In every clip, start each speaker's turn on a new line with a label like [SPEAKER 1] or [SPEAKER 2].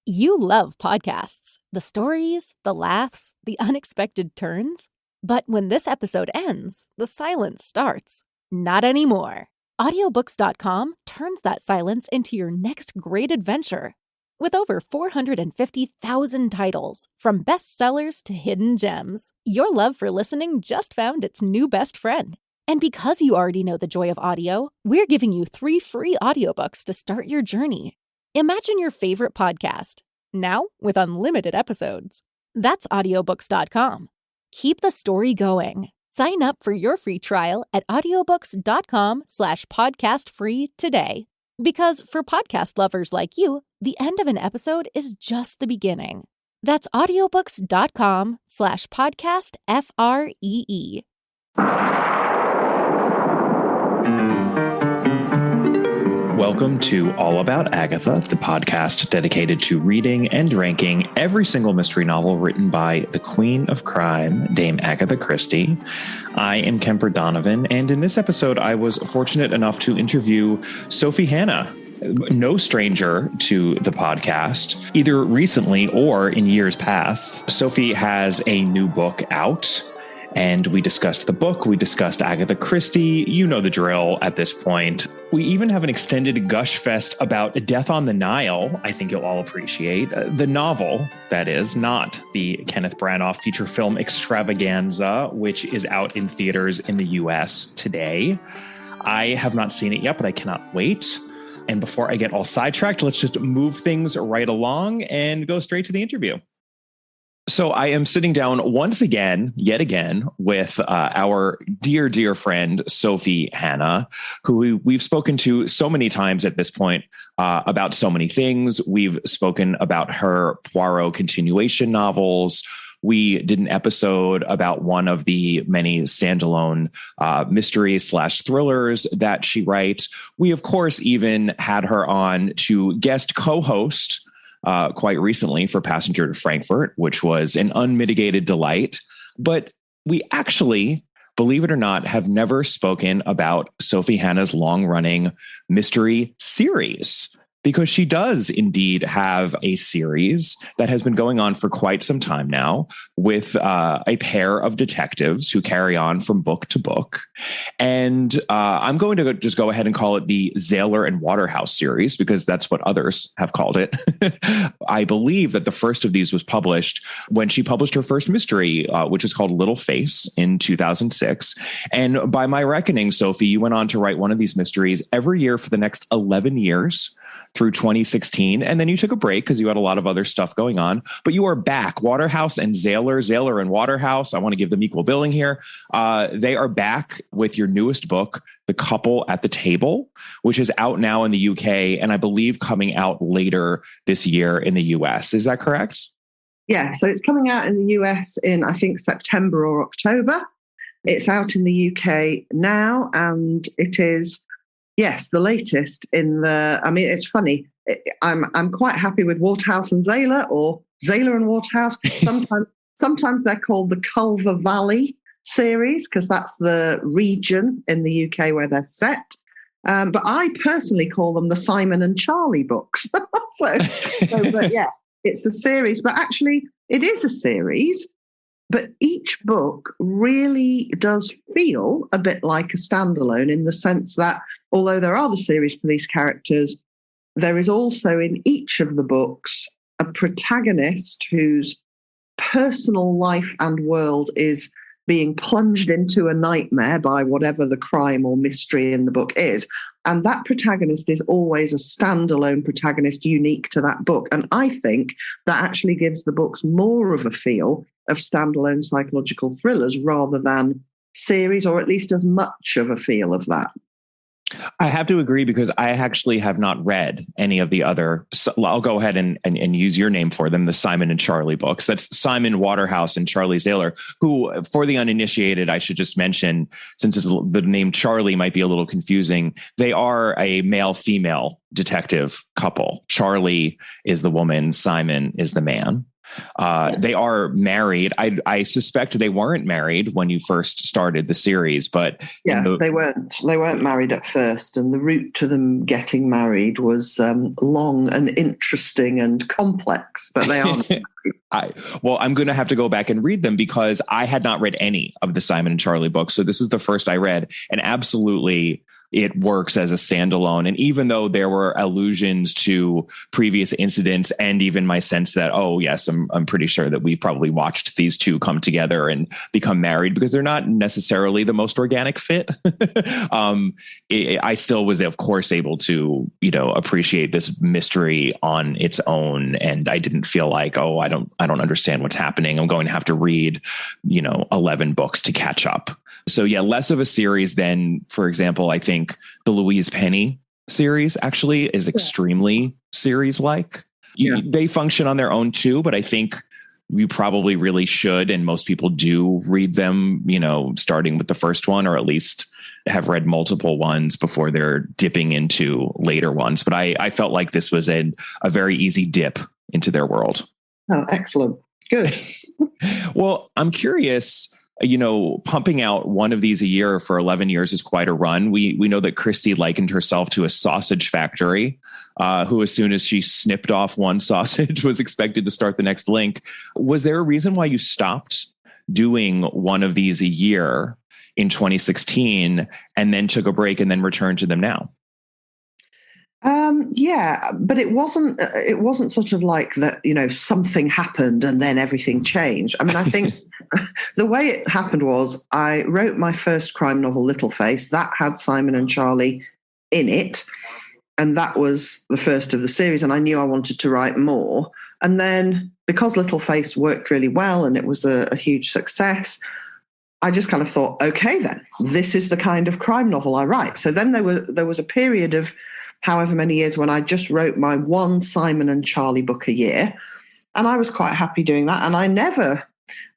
[SPEAKER 1] You love podcasts, the stories, the laughs, the unexpected turns. But when this episode ends, the silence starts. Not anymore. Audiobooks.com turns that silence into your next great adventure. With over 450,000 titles, from bestsellers to hidden gems, your love for listening just found its new best friend. And because you already know the joy of audio, we're giving you 3 free audiobooks to start your journey. Imagine your favorite podcast, now with unlimited episodes. That's audiobooks.com. Keep the story going. Sign up for your free trial at audiobooks.com/podcastfree today. Because for podcast lovers like you, the end of an episode is just the beginning. That's audiobooks.com/podcastfree.
[SPEAKER 2] Welcome to All About Agatha, the podcast dedicated to reading and ranking every single mystery novel written by the Queen of Crime, Dame Agatha Christie. I am Kemper Donovan, and in this episode, I was fortunate enough to interview Sophie Hannah, no stranger to the podcast, either recently or in years past. Sophie has a new book out, and we discussed the book. We discussed Agatha Christie. You know the drill at this point. We even have an extended gush fest about Death on the Nile, I think you'll all appreciate. The novel, that is, not the Kenneth Branagh feature film extravaganza, which is out in theaters in the US today. I have not seen it yet, but I cannot wait. And before I get all sidetracked, let's just move things right along and go straight to the interview. So I am sitting down once again, yet again, with our dear, dear friend, Sophie Hannah, who we've spoken to so many times at this point about so many things. We've spoken about her Poirot continuation novels. We did an episode about one of the many standalone mysteries/thrillers that she writes. We, of course, even had her on to guest co-host quite recently for Passenger to Frankfurt, which was an unmitigated delight. But we actually, believe it or not, have never spoken about Sophie Hannah's long-running mystery series, because she does indeed have a series that has been going on for quite some time now with a pair of detectives who carry on from book to book. And I'm going to just go ahead and call it the Zayler and Waterhouse series, because that's what others have called it. I believe that the first of these was published when she published her first mystery, which is called Little Face in 2006. And by my reckoning, Sophie, you went on to write one of these mysteries every year for the next 11 years. Through 2016. And then you took a break because you had a lot of other stuff going on, but you are back. Waterhouse and Zayler and Waterhouse, I want to give them equal billing here. They are back with your newest book, The Couple at the Table, which is out now in the UK and I believe coming out later this year in the US. Is that correct?
[SPEAKER 3] Yeah, so it's coming out in the US in, I think, September or October. It's out in the UK now, and it is, yes, the latest in the, I mean, it's funny. I'm quite happy with Waterhouse and Zayler, or Zayler and Waterhouse. Sometimes they're called the Culver Valley series because that's the region in the UK where they're set. But I personally call them the Simon and Charlie books. But yeah, it's a series. But actually, it is a series. But each book really does feel a bit like a standalone in the sense that although there are the series for these characters, there is also in each of the books a protagonist whose personal life and world is being plunged into a nightmare by whatever the crime or mystery in the book is. And that protagonist is always a standalone protagonist unique to that book. And I think that actually gives the books more of a feel of standalone psychological thrillers rather than series, or at least as much of a feel of that.
[SPEAKER 2] I have to agree because I actually have not read any of the other. So I'll go ahead and use your name for them, the Simon and Charlie books. That's Simon Waterhouse and Charlie Zayler, who, for the uninitiated, I should just mention, since the name Charlie might be a little confusing, they are a male-female detective couple. Charlie is the woman, Simon is the man. They are married. I suspect they weren't married when you first started the series, but
[SPEAKER 3] they weren't. They weren't married at first, and the route to them getting married was long and interesting and complex. But they aren't.
[SPEAKER 2] I'm going to have to go back and read them because I had not read any of the Simon and Charlie books. So this is the first I read, and absolutely it works as a standalone. And even though there were allusions to previous incidents and even my sense that, oh, yes, I'm pretty sure that we've probably watched these two come together and become married because they're not necessarily the most organic fit. I still was, of course, able to, appreciate this mystery on its own. And I didn't feel like, oh, I don't understand what's happening. I'm going to have to read, 11 books to catch up. So yeah, less of a series than, for example, I think the Louise Penny series actually is extremely series-like. They function on their own too, but I think you probably really should, and most people do read them, starting with the first one, or at least have read multiple ones before they're dipping into later ones. But I felt like this was a very easy dip into their world.
[SPEAKER 3] Oh, excellent. Good.
[SPEAKER 2] Well, I'm curious, pumping out one of these a year for 11 years is quite a run. We know that Christie likened herself to a sausage factory, who, as soon as she snipped off one sausage, was expected to start the next link. Was there a reason why you stopped doing one of these a year in 2016 and then took a break and then returned to them now?
[SPEAKER 3] But it wasn't sort of like that, something happened and then everything changed. I mean, I think the way it happened was I wrote my first crime novel, Little Face, that had Simon and Charlie in it. And that was the first of the series. And I knew I wanted to write more. And then because Little Face worked really well and it was a huge success, I just kind of thought, okay, then this is the kind of crime novel I write. So then there was a period of however many years when I just wrote my one Simon and Charlie book a year. And I was quite happy doing that. And I never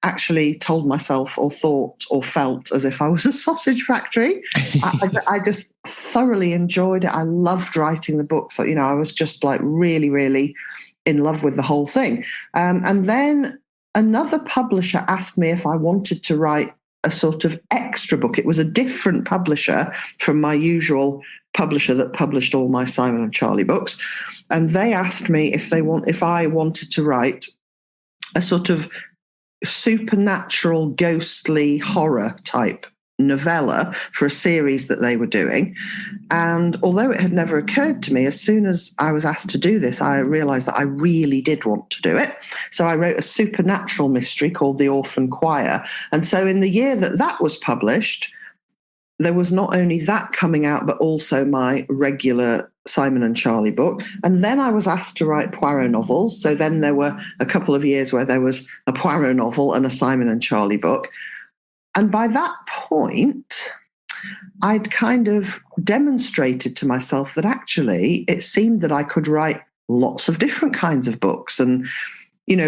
[SPEAKER 3] actually told myself or thought or felt as if I was a sausage factory. I just thoroughly enjoyed it. I loved writing the books. I was just like really, really in love with the whole thing. And then another publisher asked me if I wanted to write a sort of extra book. It was a different publisher from my usual publisher that published all my Simon and Charlie books. And they asked me if I wanted to write a sort of supernatural, ghostly horror type novella for a series that they were doing. And although it had never occurred to me, as soon as I was asked to do this, I realized that I really did want to do it. So I wrote a supernatural mystery called The Orphan Choir. And so in the year that was published, there was not only that coming out, but also my regular Simon and Charlie book. And then I was asked to write Poirot novels. So then there were a couple of years where there was a Poirot novel and a Simon and Charlie book. And by that point, I'd kind of demonstrated to myself that actually it seemed that I could write lots of different kinds of books. And,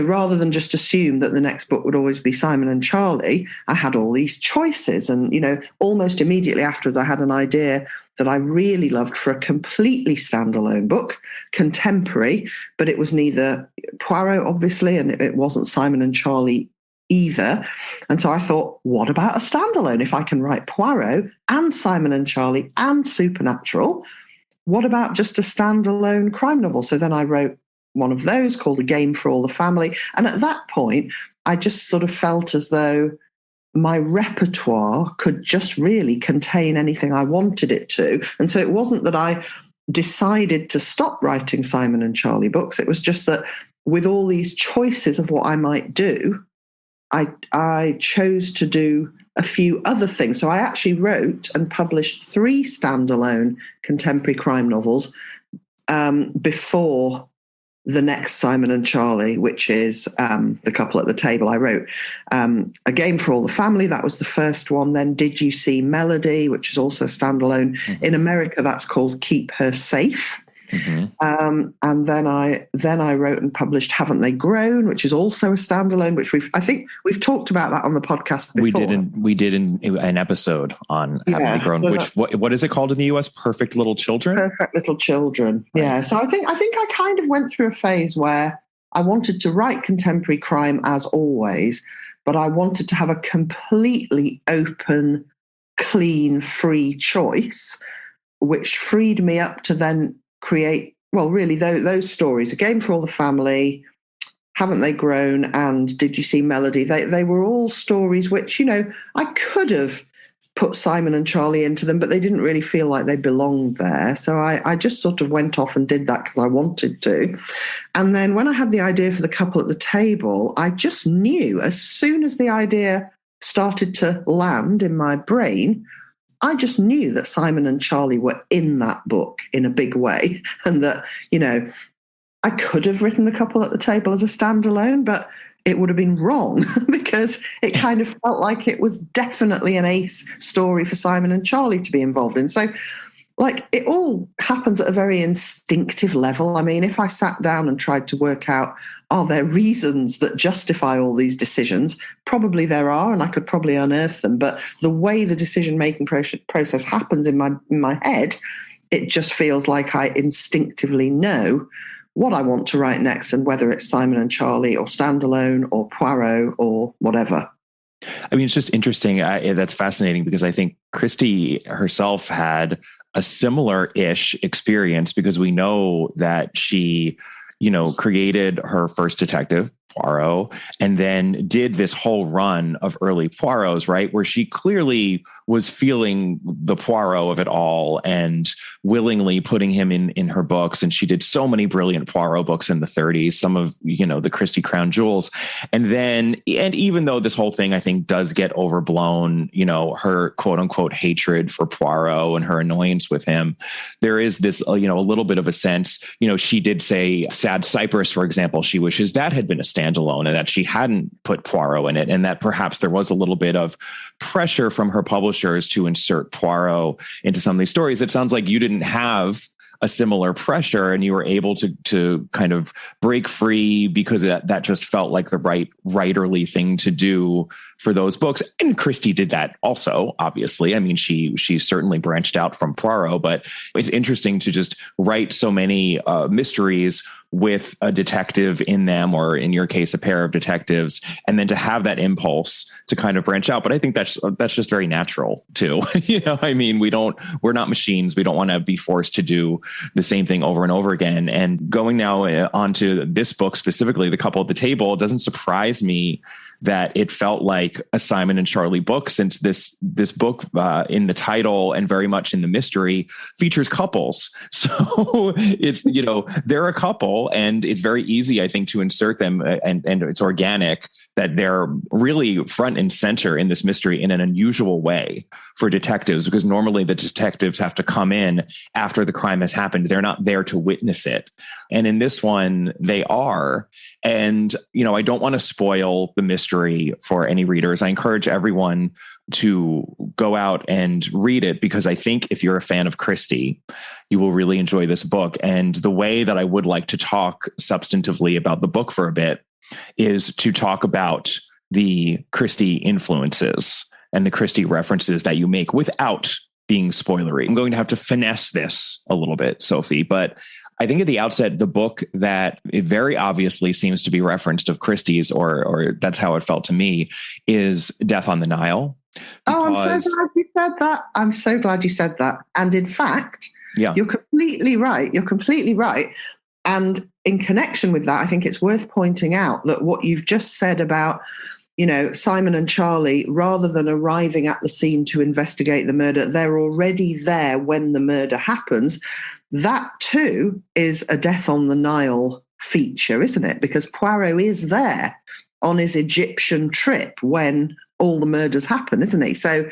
[SPEAKER 3] rather than just assume that the next book would always be Simon and Charlie, I had all these choices. And, almost immediately afterwards, I had an idea that I really loved for a completely standalone book, contemporary, but it was neither Poirot, obviously, and it wasn't Simon and Charlie either. And so I thought, what about a standalone? If I can write Poirot and Simon and Charlie and supernatural, what about just a standalone crime novel? So then I wrote one of those called A Game for All the Family. And at that point, I just sort of felt as though my repertoire could just really contain anything I wanted it to. And so it wasn't that I decided to stop writing Simon and Charlie books. It was just that with all these choices of what I might do, I chose to do a few other things. So I actually wrote and published 3 standalone contemporary crime novels before the next Simon and Charlie, which is The Couple at the Table. I wrote A Game for All the Family. That was the first one. Then Did You See Melody, which is also a standalone. Mm-hmm. In America, that's called Keep Her Safe. Mm-hmm. And then I wrote and published Haven't They Grown, which is also a standalone, which I think we've talked about that on the podcast before.
[SPEAKER 2] We did an episode on Haven't They Grown, which what is it called in the US? Perfect Little Children?
[SPEAKER 3] Perfect Little Children. Right. Yeah. So I think I kind of went through a phase where I wanted to write contemporary crime as always, but I wanted to have a completely open, clean, free choice, which freed me up to then create, well, really those stories, A Game for All the Family, Haven't They Grown, and Did You See Melody? They were all stories which, I could have put Simon and Charlie into them, but they didn't really feel like they belonged there. So I just sort of went off and did that because I wanted to. And then when I had the idea for the couple at the table, I just knew as soon as the idea started to land in my brain, I just knew that Simon and Charlie were in that book in a big way, and that, I could have written the couple at the table as a standalone, but it would have been wrong because it kind of felt like it was definitely an ace story for Simon and Charlie to be involved in. So, it all happens at a very instinctive level. I mean, if I sat down and tried to work out, are there reasons that justify all these decisions? Probably there are, and I could probably unearth them. But the way the decision-making process happens in my head, it just feels like I instinctively know what I want to write next, and whether it's Simon and Charlie or standalone or Poirot or whatever.
[SPEAKER 2] I mean, it's just interesting. That's fascinating because I think Christie herself had a similar-ish experience, because we know that she, created her first detective, Poirot, and then did this whole run of early Poirots, right? Where she clearly was feeling the Poirot of it all and willingly putting him in her books. And she did so many brilliant Poirot books in the 30s, some of, the Christie crown jewels. And even though this whole thing, I think, does get overblown, her quote unquote hatred for Poirot and her annoyance with him, there is this, a little bit of a sense, she did say Sad Cypress, for example, she wishes that had been a standalone and that she hadn't put Poirot in it, and that perhaps there was a little bit of pressure from her publishers to insert Poirot into some of these stories. It sounds like you didn't have a similar pressure, and you were able to kind of break free because that just felt like the right writerly thing to do for those books. And Christie did that also, obviously. I mean, she certainly branched out from Poirot, but it's interesting to just write so many mysteries with a detective in them, or in your case, a pair of detectives, and then to have that impulse to kind of branch out. But I think that's just very natural too. I mean, we're not machines. We don't want to be forced to do the same thing over and over again. And going now onto this book specifically, The Couple at the Table, it doesn't surprise me that it felt like a Simon and Charlie book, since this book in the title and very much in the mystery features couples. So it's, they're a couple, and it's very easy, I think, to insert them, and it's organic that they're really front and center in this mystery in an unusual way for detectives, because normally the detectives have to come in after the crime has happened. They're not there to witness it. And in this one, they are. And, I don't want to spoil the mystery for any readers. I encourage everyone to go out and read it, because I think if you're a fan of Christie, you will really enjoy this book. And the way that I would like to talk substantively about the book for a bit is to talk about the Christie influences and the Christie references that you make without being spoilery. I'm going to have to finesse this a little bit, Sophie, but I think at the outset, the book that it very obviously seems to be referenced of Christie's, or that's how it felt to me, is Death on the Nile.
[SPEAKER 3] Oh, I'm so glad you said that. I'm so glad you said that. And in fact, You're completely right. You're completely right. And in connection with that, I think it's worth pointing out that what you've just said about, Simon and Charlie, rather than arriving at the scene to investigate the murder, they're already there when the murder happens. That too is a Death on the Nile feature, isn't it? Because Poirot is there on his Egyptian trip when all the murders happen, isn't he? So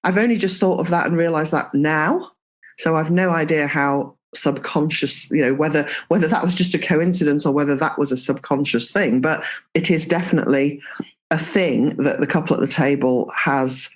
[SPEAKER 3] I've only just thought of that and realised that now. So I've no idea how subconscious, whether that was just a coincidence or whether that was a subconscious thing. But it is definitely a thing that the couple at the table has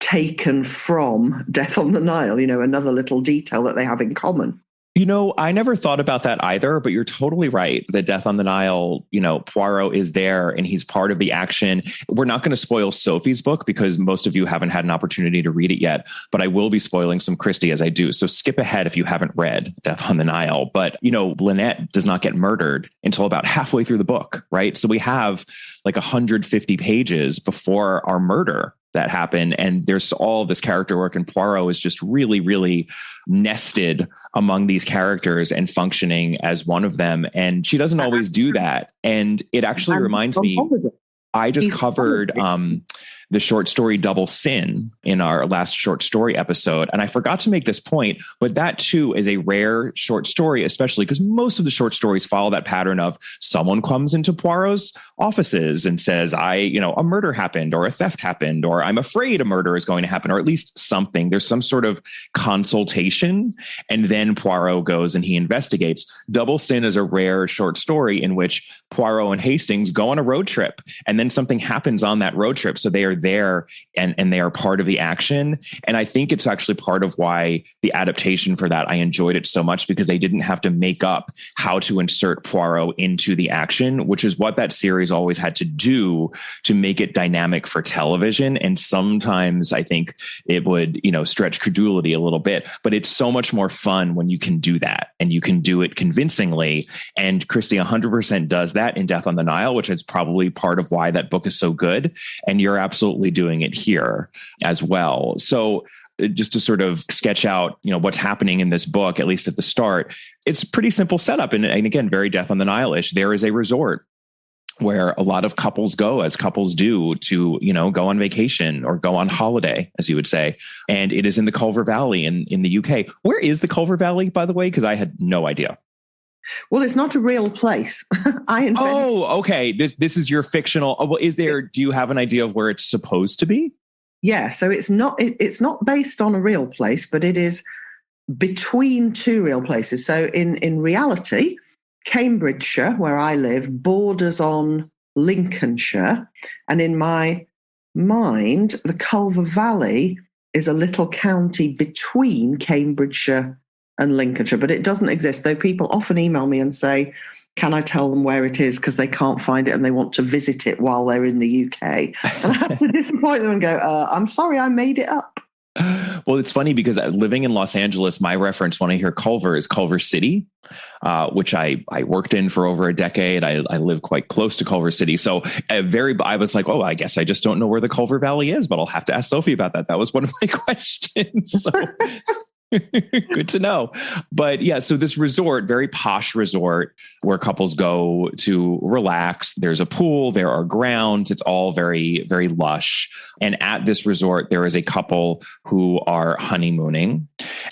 [SPEAKER 3] taken from Death on the Nile, another little detail that they have in common.
[SPEAKER 2] I never thought about that either, but you're totally right. The Death on the Nile, Poirot is there and he's part of the action. We're not going to spoil Sophie's book because most of you haven't had an opportunity to read it yet, but I will be spoiling some Christie as I do. So skip ahead if you haven't read Death on the Nile. But, Lynette does not get murdered until about halfway through the book, right? So we have like 150 pages before our murder that happen. And there's all this character work, and Poirot is just really, really nested among these characters and functioning as one of them. And she doesn't always do that. And it actually reminds me, I just covered the short story Double Sin in our last short story episode. And I forgot to make this point, but that too is a rare short story, especially because most of the short stories follow that pattern of someone comes into Poirot's offices and says, a murder happened or a theft happened, or I'm afraid a murder is going to happen, or at least something. There's some sort of consultation. And then Poirot goes and he investigates. Double Sin is a rare short story in which Poirot and Hastings go on a road trip, and then something happens on that road trip. So they are there and they are part of the action. And I think it's actually part of why the adaptation for that, I enjoyed it so much, because they didn't have to make up how to insert Poirot into the action, which is what that series always had to do to make it dynamic for television. And sometimes I think it would, stretch credulity a little bit, but it's so much more fun when you can do that and you can do it convincingly. And Christie 100% does that in Death on the Nile, which is probably part of why that book is so good. And you're absolutely doing it here as well. So just to sort of sketch out, what's happening in this book, at least at the start, it's a pretty simple setup. And again, very Death on the Nile-ish. There is a resort where a lot of couples go, as couples do, to, go on vacation or go on holiday, as you would say. And it is in the Culver Valley in the UK. Where is the Culver Valley, by the way? Because I had no idea.
[SPEAKER 3] Well, it's not a real place.
[SPEAKER 2] Okay. This is your fictional. Well, do you have an idea of where it's supposed to be?
[SPEAKER 3] Yeah. So it's not based on a real place, but it is between two real places. So in reality, Cambridgeshire, where I live, borders on Lincolnshire. And in my mind, the Culver Valley is a little county between Cambridgeshire and Lincolnshire, but it doesn't exist, though people often email me and say, can I tell them where it is, because they can't find it and they want to visit it while they're in the UK. And I have to disappoint them and go, I'm sorry, I made it up.
[SPEAKER 2] Well, it's funny because living in Los Angeles, my reference when I hear Culver is Culver City, which I worked in for over a decade. I live quite close to Culver City. So I was like, I guess I just don't know where the Culver Valley is, but I'll have to ask Sophie about that. That was one of my questions. So good to know. But yeah, so this resort, very posh resort where couples go to relax. There's a pool, there are grounds. It's all very, very lush. And at this resort, there is a couple who are honeymooning.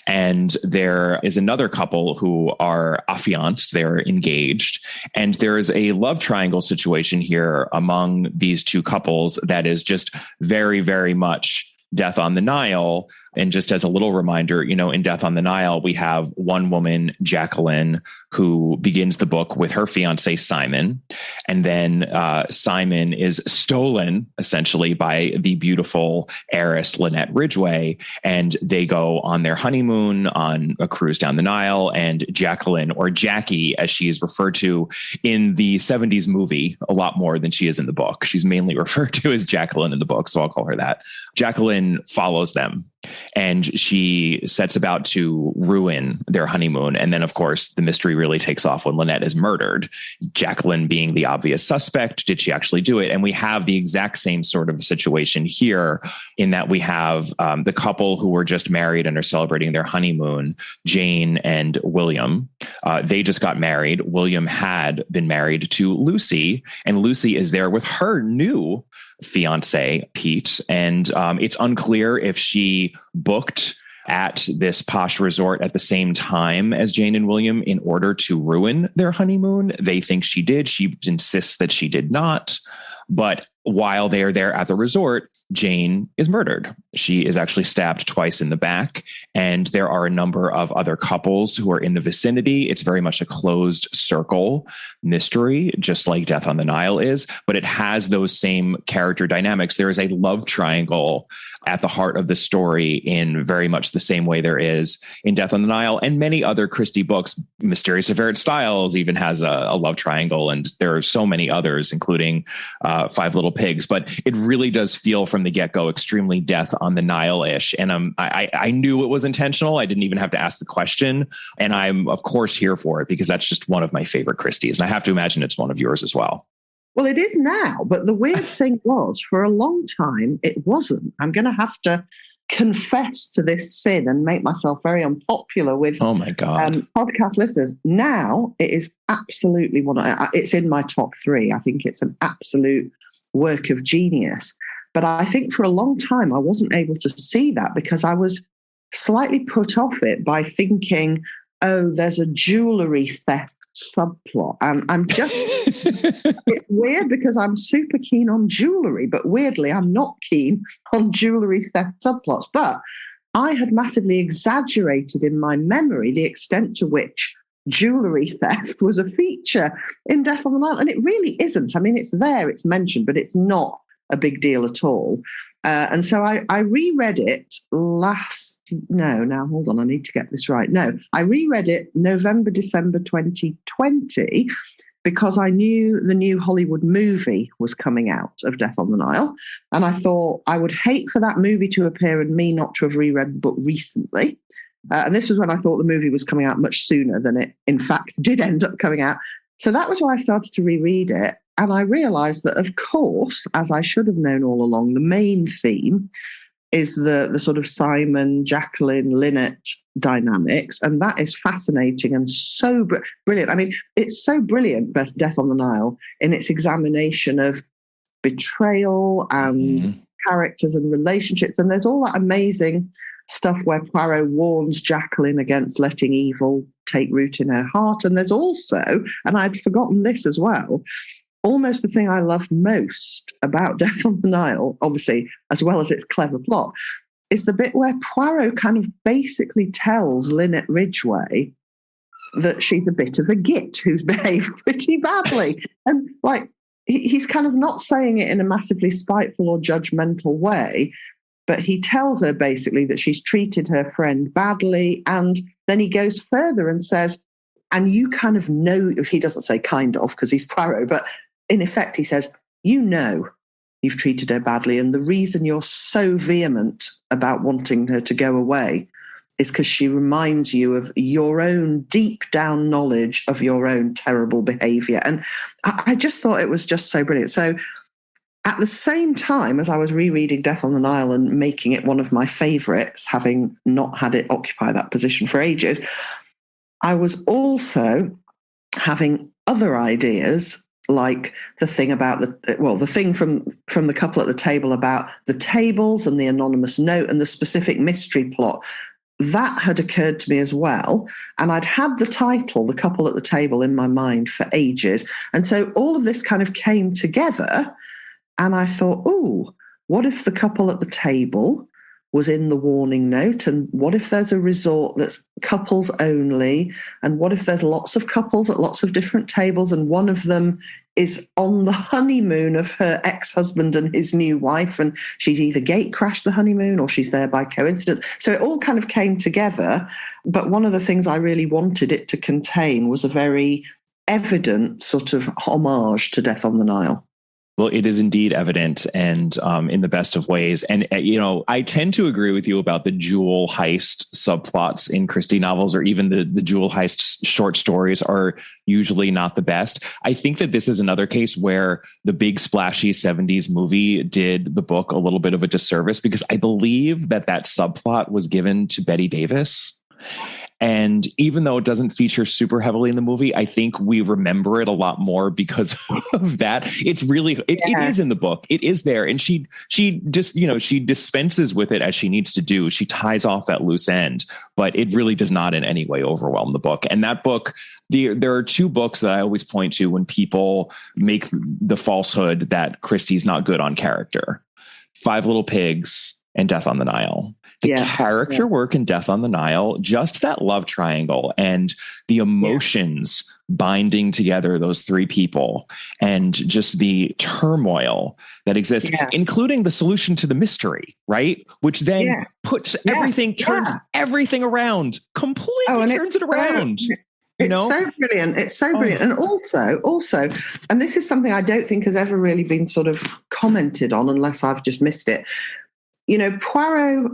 [SPEAKER 2] And there is another couple who are affianced. They're engaged. And there is a love triangle situation here among these two couples that is just very, very much Death on the Nile. And just as a little reminder, in Death on the Nile, we have one woman, Jacqueline, who begins the book with her fiance, Simon. And then Simon is stolen, essentially, by the beautiful heiress, Lynette Ridgway. And they go on their honeymoon on a cruise down the Nile. And Jacqueline, or Jackie, as she is referred to in the 70s movie, a lot more than she is in the book. She's mainly referred to as Jacqueline in the book, so I'll call her that. Jacqueline follows them. And she sets about to ruin their honeymoon. And then, of course, the mystery really takes off when Lynette is murdered. Jacqueline being the obvious suspect. Did she actually do it? And we have the exact same sort of situation here in that we have the couple who were just married and are celebrating their honeymoon, Jane and William. They just got married. William had been married to Lucy, and Lucy is there with her new fiance, Pete. And it's unclear if she booked at this posh resort at the same time as Jane and William in order to ruin their honeymoon. They think she did. She insists that she did not. But while they are there at the resort, Jane is murdered. She is actually stabbed twice in the back. And there are a number of other couples who are in the vicinity. It's very much a closed circle mystery, just like Death on the Nile is, but it has those same character dynamics. There is a love triangle at the heart of the story in very much the same way there is in Death on the Nile and many other Christie books. Mysterious Affair Styles even has a love triangle, and there are so many others, including Five Little Pigs. But it really does feel from the get-go extremely Death on the Nile-ish. And I knew it was intentional. I didn't even have to ask the question. And I'm, of course, here for it because that's just one of my favorite Christies. And I have to imagine it's one of yours as well.
[SPEAKER 3] Well, it is now, but the weird thing was, for a long time, it wasn't. I'm going to have to confess to this sin and make myself very unpopular with
[SPEAKER 2] oh my God.
[SPEAKER 3] Podcast listeners. Now, it is absolutely it's in my top 3. I think it's an absolute work of genius. But I think for a long time, I wasn't able to see that because I was slightly put off it by thinking, oh, there's a jewellery theft subplot. And I'm just, it's weird because I'm super keen on jewellery, but weirdly, I'm not keen on jewellery theft subplots. But I had massively exaggerated in my memory the extent to which jewellery theft was a feature in Death on the Nile. And it really isn't. I mean, it's there, it's mentioned, but it's not a big deal at all. And so I reread it now hold on, I need to get this right. No, I reread it November, December 2020 because I knew the new Hollywood movie was coming out of Death on the Nile. And I thought I would hate for that movie to appear and me not to have reread the book recently. And this was when I thought the movie was coming out much sooner than it, in fact, did end up coming out. So that was why I started to reread it. And I realized that, of course, as I should have known all along, the main theme is the sort of Simon, Jacqueline, Lynette dynamics. And that is fascinating and so brilliant. I mean, it's so brilliant, Death on the Nile, in its examination of betrayal and characters and relationships. And there's all that amazing stuff where Poirot warns Jacqueline against letting evil take root in her heart. And there's also, and I'd forgotten this as well, almost the thing I love most about Death on the Nile, obviously, as well as its clever plot, is the bit where Poirot kind of basically tells Lynette Ridgway that she's a bit of a git who's behaved pretty badly. And like, he's kind of not saying it in a massively spiteful or judgmental way, but he tells her basically that she's treated her friend badly. And then he goes further and says, and you kind of know, he doesn't say kind of because he's Poirot, but in effect, he says, you know you've treated her badly. And the reason you're so vehement about wanting her to go away is because she reminds you of your own deep down knowledge of your own terrible behaviour. And I just thought it was just so brilliant. So at the same time as I was rereading Death on the Nile and making it one of my favourites, having not had it occupy that position for ages, I was also having other ideas, like the thing about the thing from the couple at the table about the tables and the anonymous note and the specific mystery plot. That had occurred to me as well. And I'd had the title, The Couple at the Table, in my mind for ages. And so all of this kind of came together. And I thought, oh, what if the couple at the table was in the warning note? And what if there's a resort that's couples only? And what if there's lots of couples at lots of different tables and one of them is on the honeymoon of her ex-husband and his new wife, and she's either gate crashed the honeymoon or she's there by coincidence. So it all kind of came together. But one of the things I really wanted it to contain was a very evident sort of homage to Death on the Nile.
[SPEAKER 2] Well, it is indeed evident, and in the best of ways. And, I tend to agree with you about the jewel heist subplots in Christie novels, or even the jewel heist short stories are usually not the best. I think that this is another case where the big splashy 70s movie did the book a little bit of a disservice, because I believe that subplot was given to Bette Davis. And even though it doesn't feature super heavily in the movie, I think we remember it a lot more because of that. It's really, it is in the book. It is there. And she just, she dispenses with it as she needs to do. She ties off that loose end, but it really does not in any way overwhelm the book. And that book, there are two books that I always point to when people make the falsehood that Christie's not good on character. Five Little Pigs and Death on the Nile. The character work in Death on the Nile, just that love triangle and the emotions binding together those three people and just the turmoil that exists, including the solution to the mystery, right? Which then puts everything, turns everything around, completely turns it around.
[SPEAKER 3] It's so brilliant. It's so brilliant. And also, and this is something I don't think has ever really been sort of commented on unless I've just missed it. You know, Poirot,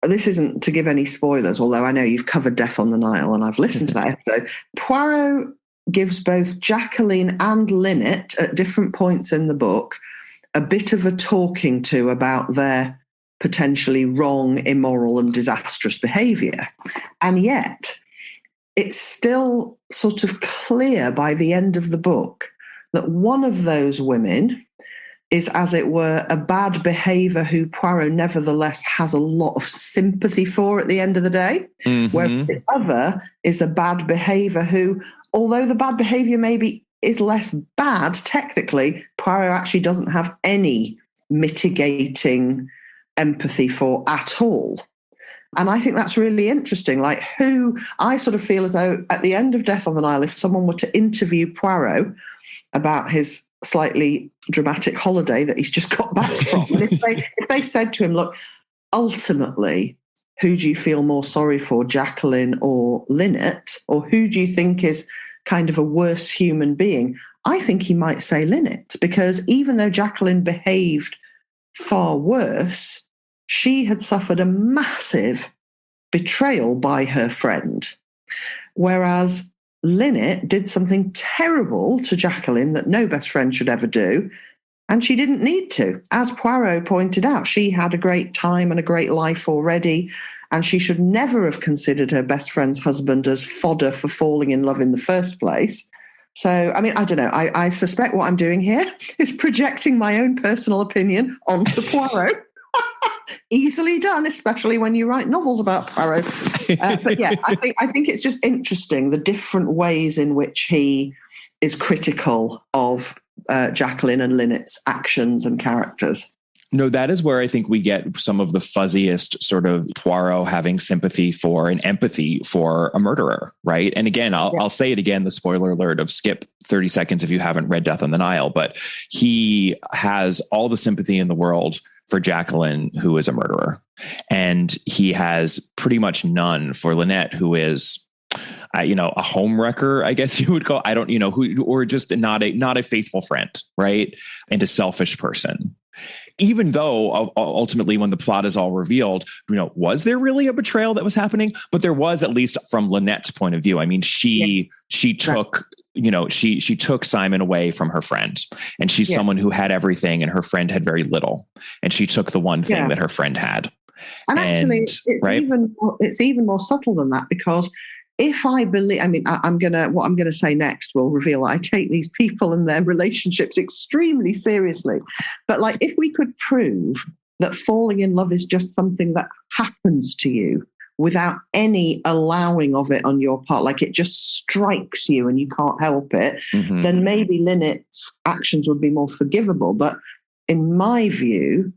[SPEAKER 3] this isn't to give any spoilers, although I know you've covered Death on the Nile and I've listened to that episode. Poirot gives both Jacqueline and Lynette at different points in the book a bit of a talking to about their potentially wrong, immoral and disastrous behaviour. And yet it's still sort of clear by the end of the book that one of those women is, as it were, a bad behaviour who Poirot nevertheless has a lot of sympathy for at the end of the day, whereas the other is a bad behaviour who, although the bad behaviour maybe is less bad technically, Poirot actually doesn't have any mitigating empathy for at all. And I think that's really interesting. Like, who I sort of feel as though at the end of Death on the Nile, if someone were to interview Poirot about his slightly dramatic holiday that he's just got back from, and if they said to him, look, ultimately, who do you feel more sorry for, Jacqueline or Lynette? Or who do you think is kind of a worse human being? I think he might say Lynette, because even though Jacqueline behaved far worse, she had suffered a massive betrayal by her friend, whereas Lynette did something terrible to Jacqueline that no best friend should ever do, and she didn't need to. As Poirot pointed out, she had a great time and a great life already, and she should never have considered her best friend's husband as fodder for falling in love in the first place. So, I mean, I don't know. I suspect what I'm doing here is projecting my own personal opinion onto Poirot. Easily done, especially when you write novels about Poirot. But yeah, I think it's just interesting the different ways in which he is critical of Jacqueline and Lynette's actions and characters.
[SPEAKER 2] No, that is where I think we get some of the fuzziest sort of Poirot having sympathy for and empathy for a murderer, right? And again, I'll say it again, the spoiler alert of skip 30 seconds if you haven't read Death on the Nile, but he has all the sympathy in the world for Jacqueline, who is a murderer. And he has pretty much none for Lynette, who is a homewrecker, I guess you would call, or just not a faithful friend, right? And a selfish person. Even though ultimately when the plot is all revealed, was there really a betrayal that was happening? But there was, at least from Lynette's point of view. I mean, she took, she took Simon away from her friend, and she's someone who had everything and her friend had very little. And she took the one thing that her friend had.
[SPEAKER 3] And actually, it's even more subtle than that, because if I believe, what I'm going to say next will reveal I take these people and their relationships extremely seriously. But like, if we could prove that falling in love is just something that happens to you without any allowing of it on your part, like it just strikes you and you can't help it, then maybe Lynette's actions would be more forgivable. But in my view,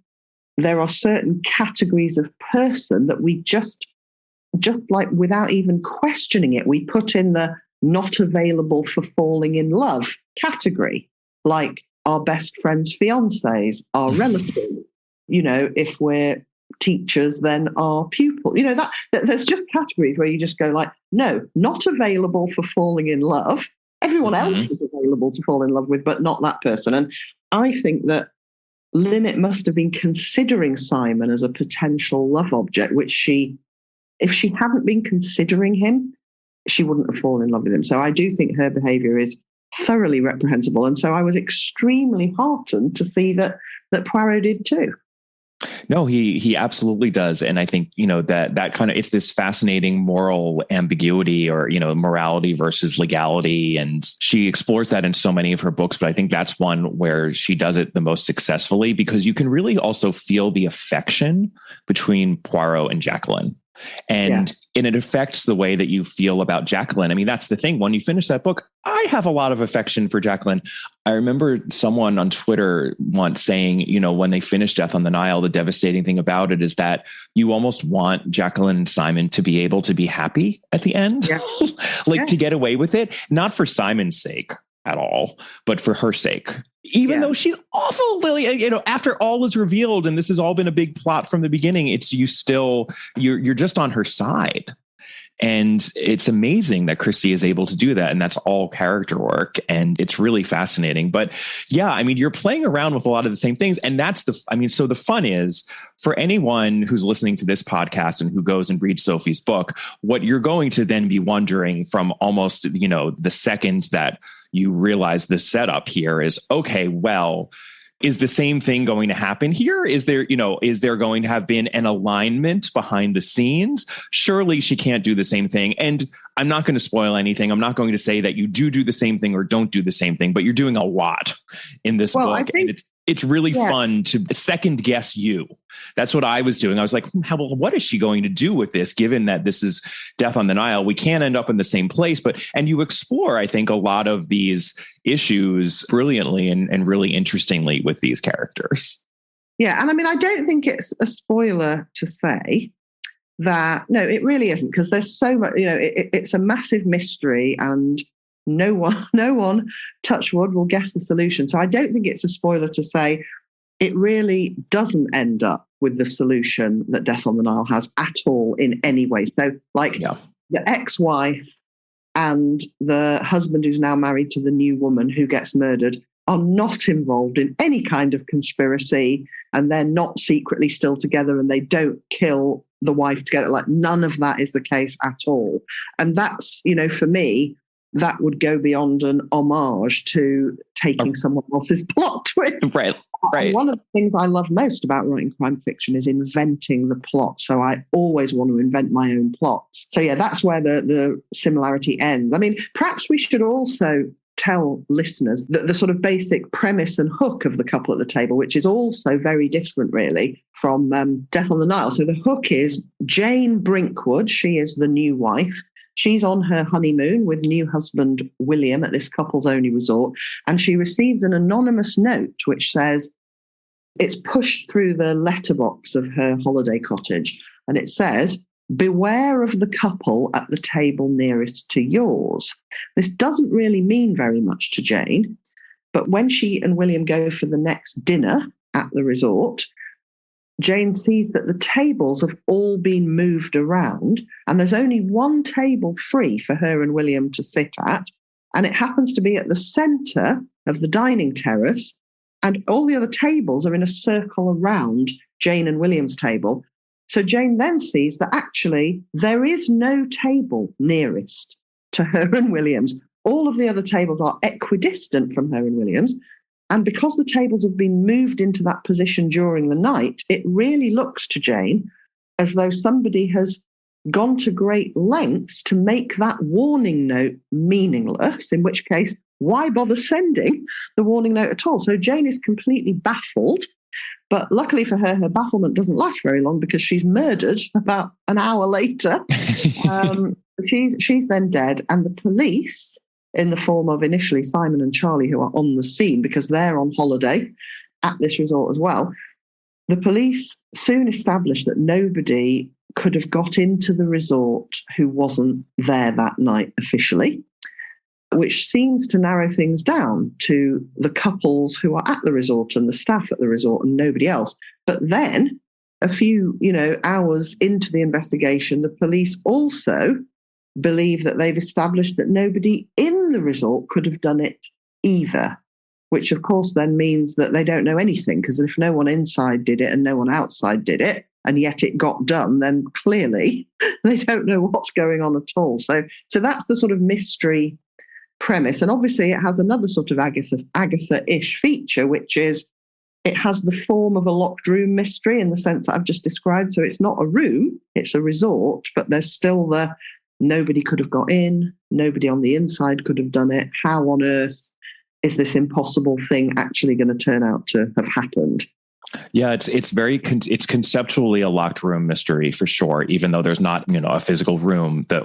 [SPEAKER 3] there are certain categories of person that we just like, without even questioning it, we put in the not available for falling in love category, like our best friends' fiancés, our relatives, if we're teachers, then our pupil, that there's just categories where you just go like, no, not available for falling in love. Everyone else is available to fall in love with, but not that person. And I think that Lynette must have been considering Simon as a potential love object, which if she hadn't been considering him, she wouldn't have fallen in love with him. So I do think her behaviour is thoroughly reprehensible. And so I was extremely heartened to see that Poirot did too.
[SPEAKER 2] No, he absolutely does. And I think, that kind of, it's this fascinating moral ambiguity, or, morality versus legality. And she explores that in so many of her books. But I think that's one where she does it the most successfully, because you can really also feel the affection between Poirot and Jacqueline. And it affects the way that you feel about Jacqueline. I mean, that's the thing. When you finish that book, I have a lot of affection for Jacqueline. I remember someone on Twitter once saying, you know, when they finish Death on the Nile, the devastating thing about it is that you almost want Jacqueline and Simon to be able to be happy at the end, to get away with it, not for Simon's sake at all, but for her sake. Even though she's awful, Lily, you know, after all is revealed, and this has all been a big plot from the beginning, it's you're just on her side. And it's amazing that Christie is able to do that. And that's all character work. And it's really fascinating. But yeah, I mean, you're playing around with a lot of the same things. And so the fun is for anyone who's listening to this podcast and who goes and reads Sophie's book, what you're going to then be wondering from almost, you know, the second that you realize the setup here is, okay, well, is the same thing going to happen here? Is there going to have been an alignment behind the scenes? Surely she can't do the same thing. And I'm not going to spoil anything. I'm not going to say that you do the same thing or don't do the same thing, but you're doing a lot in this book. And it's really fun to second guess you. That's what I was doing. I was like, what is she going to do with this? Given that this is Death on the Nile, we can't end up in the same place. And you explore, I think, a lot of these issues brilliantly and really interestingly with these characters.
[SPEAKER 3] Yeah. And I mean, I don't think it's a spoiler to say that, no, it really isn't, because there's so much, you know, it's a massive mystery and no one, touch wood, will guess the solution. So I don't think it's a spoiler to say it really doesn't end up with the solution that Death on the Nile has at all in any way. So the ex-wife and the husband who's now married to the new woman who gets murdered are not involved in any kind of conspiracy, and they're not secretly still together, and they don't kill the wife together. Like, none of that is the case at all. And that's, you know, for me, that would go beyond an homage to taking someone else's plot twist.
[SPEAKER 2] Right.
[SPEAKER 3] And one of the things I love most about writing crime fiction is inventing the plot. So I always want to invent my own plots. So yeah, that's where the similarity ends. I mean, perhaps we should also tell listeners that the sort of basic premise and hook of The Couple at the Table, which is also very different really from Death on the Nile. So the hook is Jane Brinkwood. She is the new wife. She's on her honeymoon with new husband William at this couples only resort, and she receives an anonymous note which says, it's pushed through the letterbox of her holiday cottage, and it says, beware of the couple at the table nearest to yours. This doesn't really mean very much to Jane, but when she and William go for the next dinner at the resort, Jane sees that the tables have all been moved around and there's only one table free for her and William to sit at. And it happens to be at the centre of the dining terrace. And all the other tables are in a circle around Jane and William's table. So Jane then sees that actually there is no table nearest to her and William's. All of the other tables are equidistant from her and William's. And because the tables have been moved into that position during the night, it really looks to Jane as though somebody has gone to great lengths to make that warning note meaningless, in which case, why bother sending the warning note at all? So Jane is completely baffled. But luckily for her, her bafflement doesn't last very long because she's murdered about an hour later. She's then dead. And the police, in the form of initially Simon and Charlie, who are on the scene because they're on holiday at this resort as well. The police soon established that nobody could have got into the resort who wasn't there that night officially, which seems to narrow things down to the couples who are at the resort and the staff at the resort and nobody else. But then a few, hours into the investigation, the police also believe that they've established that nobody in the resort could have done it either, which of course then means that they don't know anything, because if no one inside did it and no one outside did it, and yet it got done, then clearly they don't know what's going on at all. So that's the sort of mystery premise. And obviously it has another sort of Agatha-ish feature, which is it has the form of a locked room mystery in the sense that I've just described. So it's not a room, it's a resort, but there's still the nobody could have got in, nobody on the inside could have done it. How on earth is this impossible thing actually going to turn out to have happened?
[SPEAKER 2] Yeah, it's very it's conceptually a locked room mystery for sure. Even though there's not a physical room that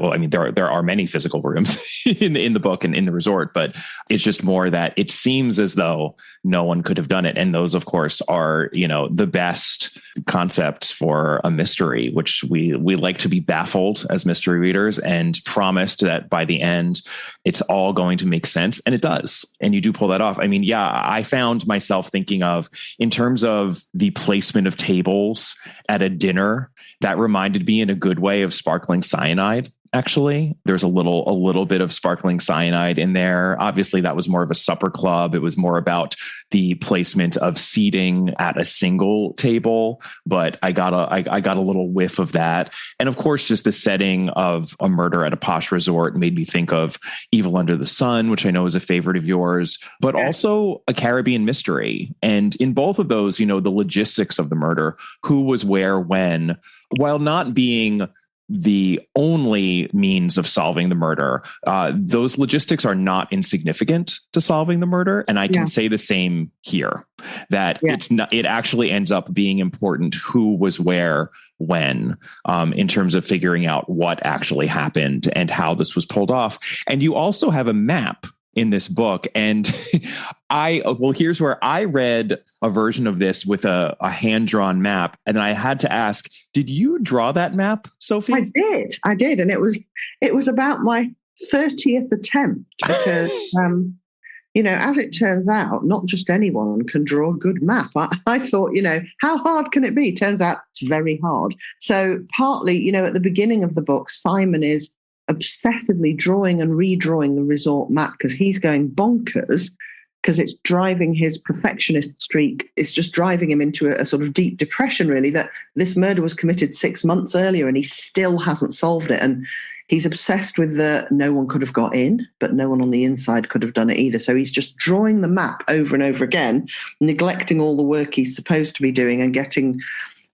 [SPEAKER 2] there are many physical rooms in the book and in the resort, but it's just more that it seems as though no one could have done it, and those of course are the best concepts for a mystery, which we like to be baffled as mystery readers and promised that by the end it's all going to make sense, and it does, and you do pull that off. I mean, yeah, I found myself thinking of in terms of the placement of tables at a dinner, that reminded me in a good way of Sparkling Cyanide. Actually, there's a little bit of Sparkling Cyanide in there. Obviously, that was more of a supper club. It was more about the placement of seating at a single table, but I got a little whiff of that. And of course, just the setting of a murder at a posh resort made me think of Evil Under the Sun, which I know is a favorite of yours, but also a Caribbean mystery. And in both of those, the logistics of the murder, who was where, when, while not being the only means of solving the murder, those logistics are not insignificant to solving the murder. And I can say the same here, that it actually ends up being important who was where, when, in terms of figuring out what actually happened and how this was pulled off. And you also have a map in this book. And here's where I read a version of this with a hand-drawn map. And I had to ask, did you draw that map, Sophie?
[SPEAKER 3] I did. And it was about my 30th attempt because, as it turns out, not just anyone can draw a good map. I thought, how hard can it be? Turns out it's very hard. So partly, at the beginning of the book, Simon is obsessively drawing and redrawing the resort map because he's going bonkers, because it's driving his perfectionist streak. It's just driving him into a sort of deep depression, really, that this murder was committed 6 months earlier and he still hasn't solved it. And he's obsessed with no one could have got in, but no one on the inside could have done it either. So he's just drawing the map over and over again, neglecting all the work he's supposed to be doing and getting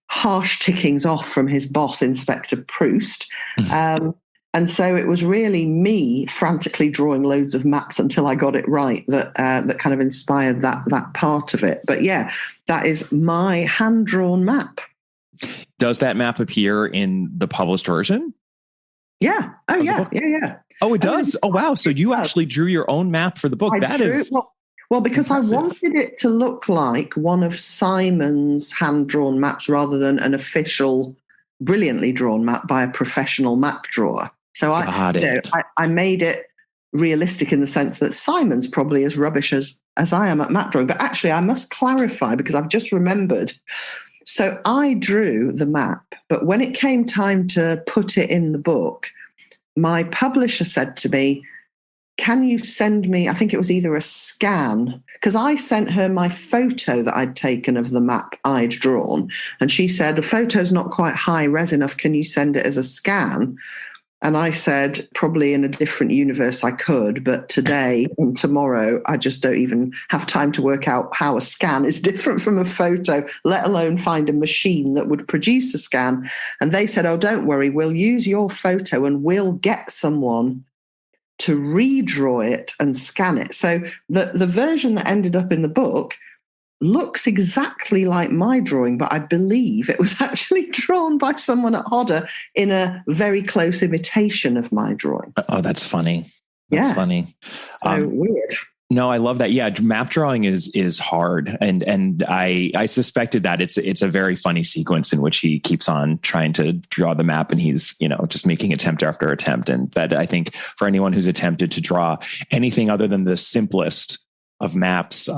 [SPEAKER 3] harsh tickings off from his boss, Inspector Proust. And so it was really me frantically drawing loads of maps until I got it right that kind of inspired that part of it. But yeah, that is my hand-drawn map.
[SPEAKER 2] Does that map appear in the published version?
[SPEAKER 3] Yeah. Oh, yeah.
[SPEAKER 2] Oh, it does? Oh, wow. So you actually drew your own map for the book.
[SPEAKER 3] Well, because
[SPEAKER 2] impressive.
[SPEAKER 3] I wanted it to look like one of Simon's hand-drawn maps rather than an official, brilliantly drawn map by a professional map drawer. So I made it realistic in the sense that Simon's probably as rubbish as I am at map drawing. But actually, I must clarify because I've just remembered. So I drew the map, but when it came time to put it in the book, my publisher said to me, can you send me, I think it was either a scan, because I sent her my photo that I'd taken of the map I'd drawn. And she said, the photo's not quite high res enough. Can you send it as a scan? And I said, probably in a different universe I could, but today and tomorrow, I just don't even have time to work out how a scan is different from a photo, let alone find a machine that would produce a scan. And they said, oh, don't worry, we'll use your photo and we'll get someone to redraw it and scan it. So the version that ended up in the book looks exactly like my drawing, but I believe it was actually drawn by someone at Hodder in a very close imitation of my drawing.
[SPEAKER 2] Oh, that's funny. That's funny.
[SPEAKER 3] So weird.
[SPEAKER 2] No, I love that. Yeah, map drawing is hard, and I suspected that it's a very funny sequence in which he keeps on trying to draw the map, and he's just making attempt after attempt, and that I think for anyone who's attempted to draw anything other than the simplest of maps,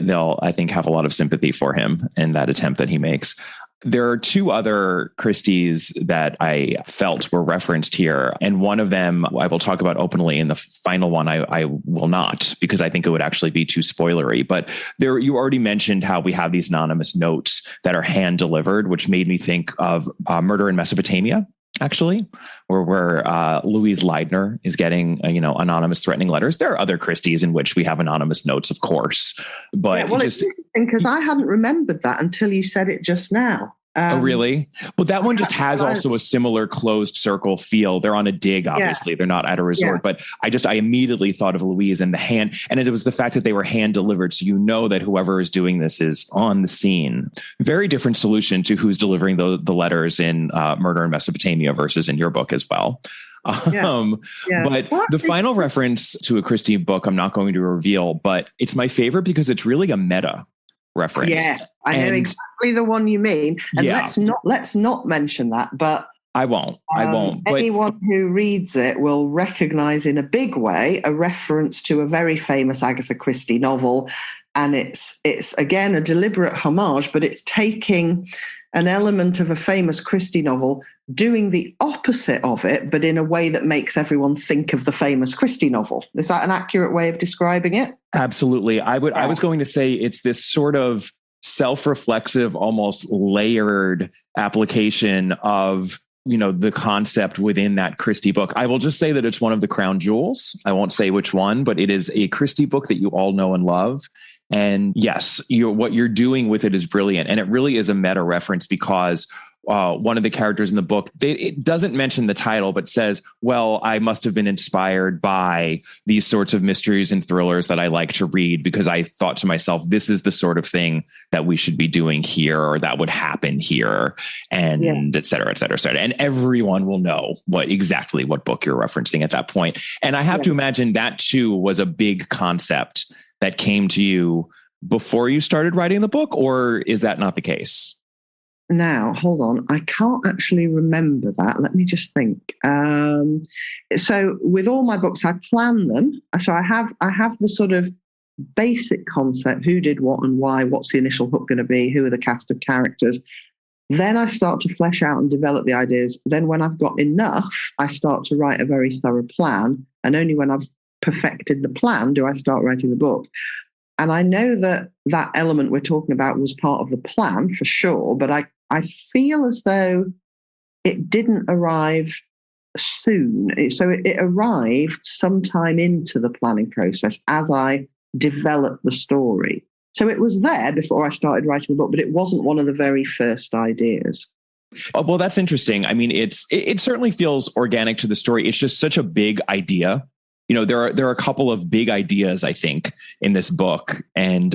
[SPEAKER 2] they'll, I think, have a lot of sympathy for him and that attempt that he makes. There are two other Christies that I felt were referenced here. And one of them I will talk about openly. And the final one I will not, because I think it would actually be too spoilery. But there, you already mentioned how we have these anonymous notes that are hand delivered, which made me think of Murder in Mesopotamia, actually, where Louise Leidner is getting, anonymous threatening letters. There are other Christies in which we have anonymous notes, of course. But
[SPEAKER 3] it's interesting because I hadn't remembered that until you said it just now.
[SPEAKER 2] Oh, really? Well, that one just has also a similar closed circle feel. They're on a dig, obviously. Yeah. They're not at a resort, but I immediately thought of Louise and the hand. And it was the fact that they were hand delivered. So you know that whoever is doing this is on the scene. Very different solution to who's delivering the letters in Murder in Mesopotamia versus in your book as well. But the final reference to a Christie book, I'm not going to reveal, but it's my favorite because it's really a meta reference.
[SPEAKER 3] Yeah, I know exactly the one you mean. And let's not mention that, but
[SPEAKER 2] I won't. But
[SPEAKER 3] anyone who reads it will recognize in a big way a reference to a very famous Agatha Christie novel. And it's again a deliberate homage, but it's taking an element of a famous Christie novel, doing the opposite of it, but in a way that makes everyone think of the famous Christie novel. Is that an accurate way of describing it?
[SPEAKER 2] Absolutely. I was going to say it's this sort of self-reflexive, almost layered application of, the concept within that Christie book. I will just say that it's one of the crown jewels. I won't say which one, but it is a Christie book that you all know and love. And yes, what you're doing with it is brilliant. And it really is a meta reference because one of the characters in the book, it doesn't mention the title, but says, well, I must have been inspired by these sorts of mysteries and thrillers that I like to read because I thought to myself, this is the sort of thing that we should be doing here or that would happen here, and et cetera, et cetera, et cetera. And everyone will know exactly what book you're referencing at that point. And I have to imagine that too was a big concept that came to you before you started writing the book, or is that not the case?
[SPEAKER 3] Now, hold on. I can't actually remember that. Let me just think. So with all my books, I plan them. So I have the sort of basic concept, who did what and why, what's the initial hook going to be, who are the cast of characters. Then I start to flesh out and develop the ideas. Then when I've got enough, I start to write a very thorough plan. And only when I've perfected the plan do I start writing the book. And I know that element we're talking about was part of the plan for sure, but I feel as though it didn't arrive soon. So it arrived sometime into the planning process as I developed the story. So it was there before I started writing the book, but it wasn't one of the very first ideas.
[SPEAKER 2] Oh, well, that's interesting. I mean, it certainly feels organic to the story. It's just such a big idea. There are a couple of big ideas, I think, in this book, and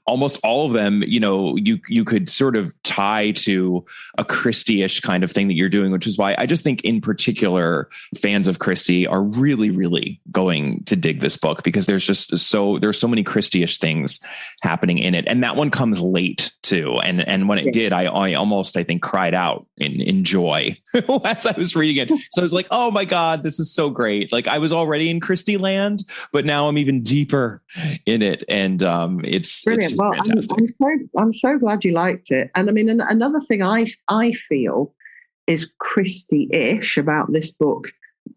[SPEAKER 2] almost all of them, you could sort of tie to a Christie-ish kind of thing that you're doing, which is why I just think, in particular, fans of Christie are really, really going to dig this book because there's so many Christie-ish things happening in it, and that one comes late too. And when it did, I almost, I think, cried out in joy as I was reading it. So I was like, oh my God, this is so great! Like I was already in Christie land, but now I'm even deeper in it, and it's
[SPEAKER 3] brilliant. Well, I'm so glad you liked it. And I mean, another thing I feel is Christie-ish about this book,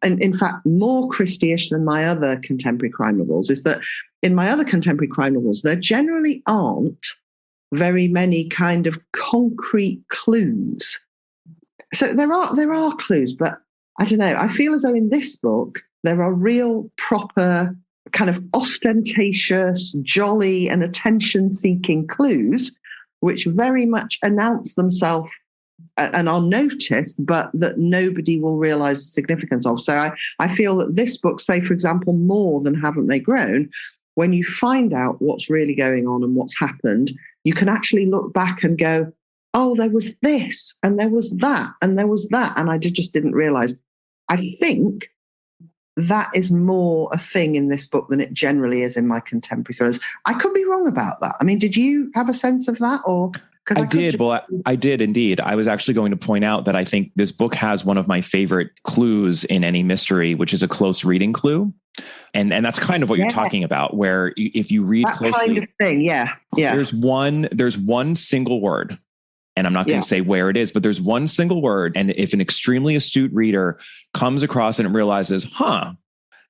[SPEAKER 3] and in fact more Christie-ish than my other contemporary crime novels, is that in my other contemporary crime novels there generally aren't very many kind of concrete clues. So there are clues, but I don't know. I feel as though in this book there are real, proper, kind of ostentatious, jolly, and attention-seeking clues, which very much announce themselves and are noticed, but that nobody will realize the significance of. So I feel that this book, say, for example, more than Haven't They Grown, when you find out what's really going on and what's happened, you can actually look back and go, oh, there was this, and there was that, and there was that, and I just didn't realize. I think that is more a thing in this book than it generally is in my contemporary thrillers. I could be wrong about that. I mean, did you have a sense of that? Or
[SPEAKER 2] I did. Well, I did indeed. I was actually going to point out that I think this book has one of my favorite clues in any mystery, which is a close reading clue. And that's kind of what you're talking about, where if you read
[SPEAKER 3] that
[SPEAKER 2] closely,
[SPEAKER 3] kind of thing. Yeah.
[SPEAKER 2] There's one single word. And I'm not going to say where it is, but there's one single word. And if an extremely astute reader comes across it and realizes,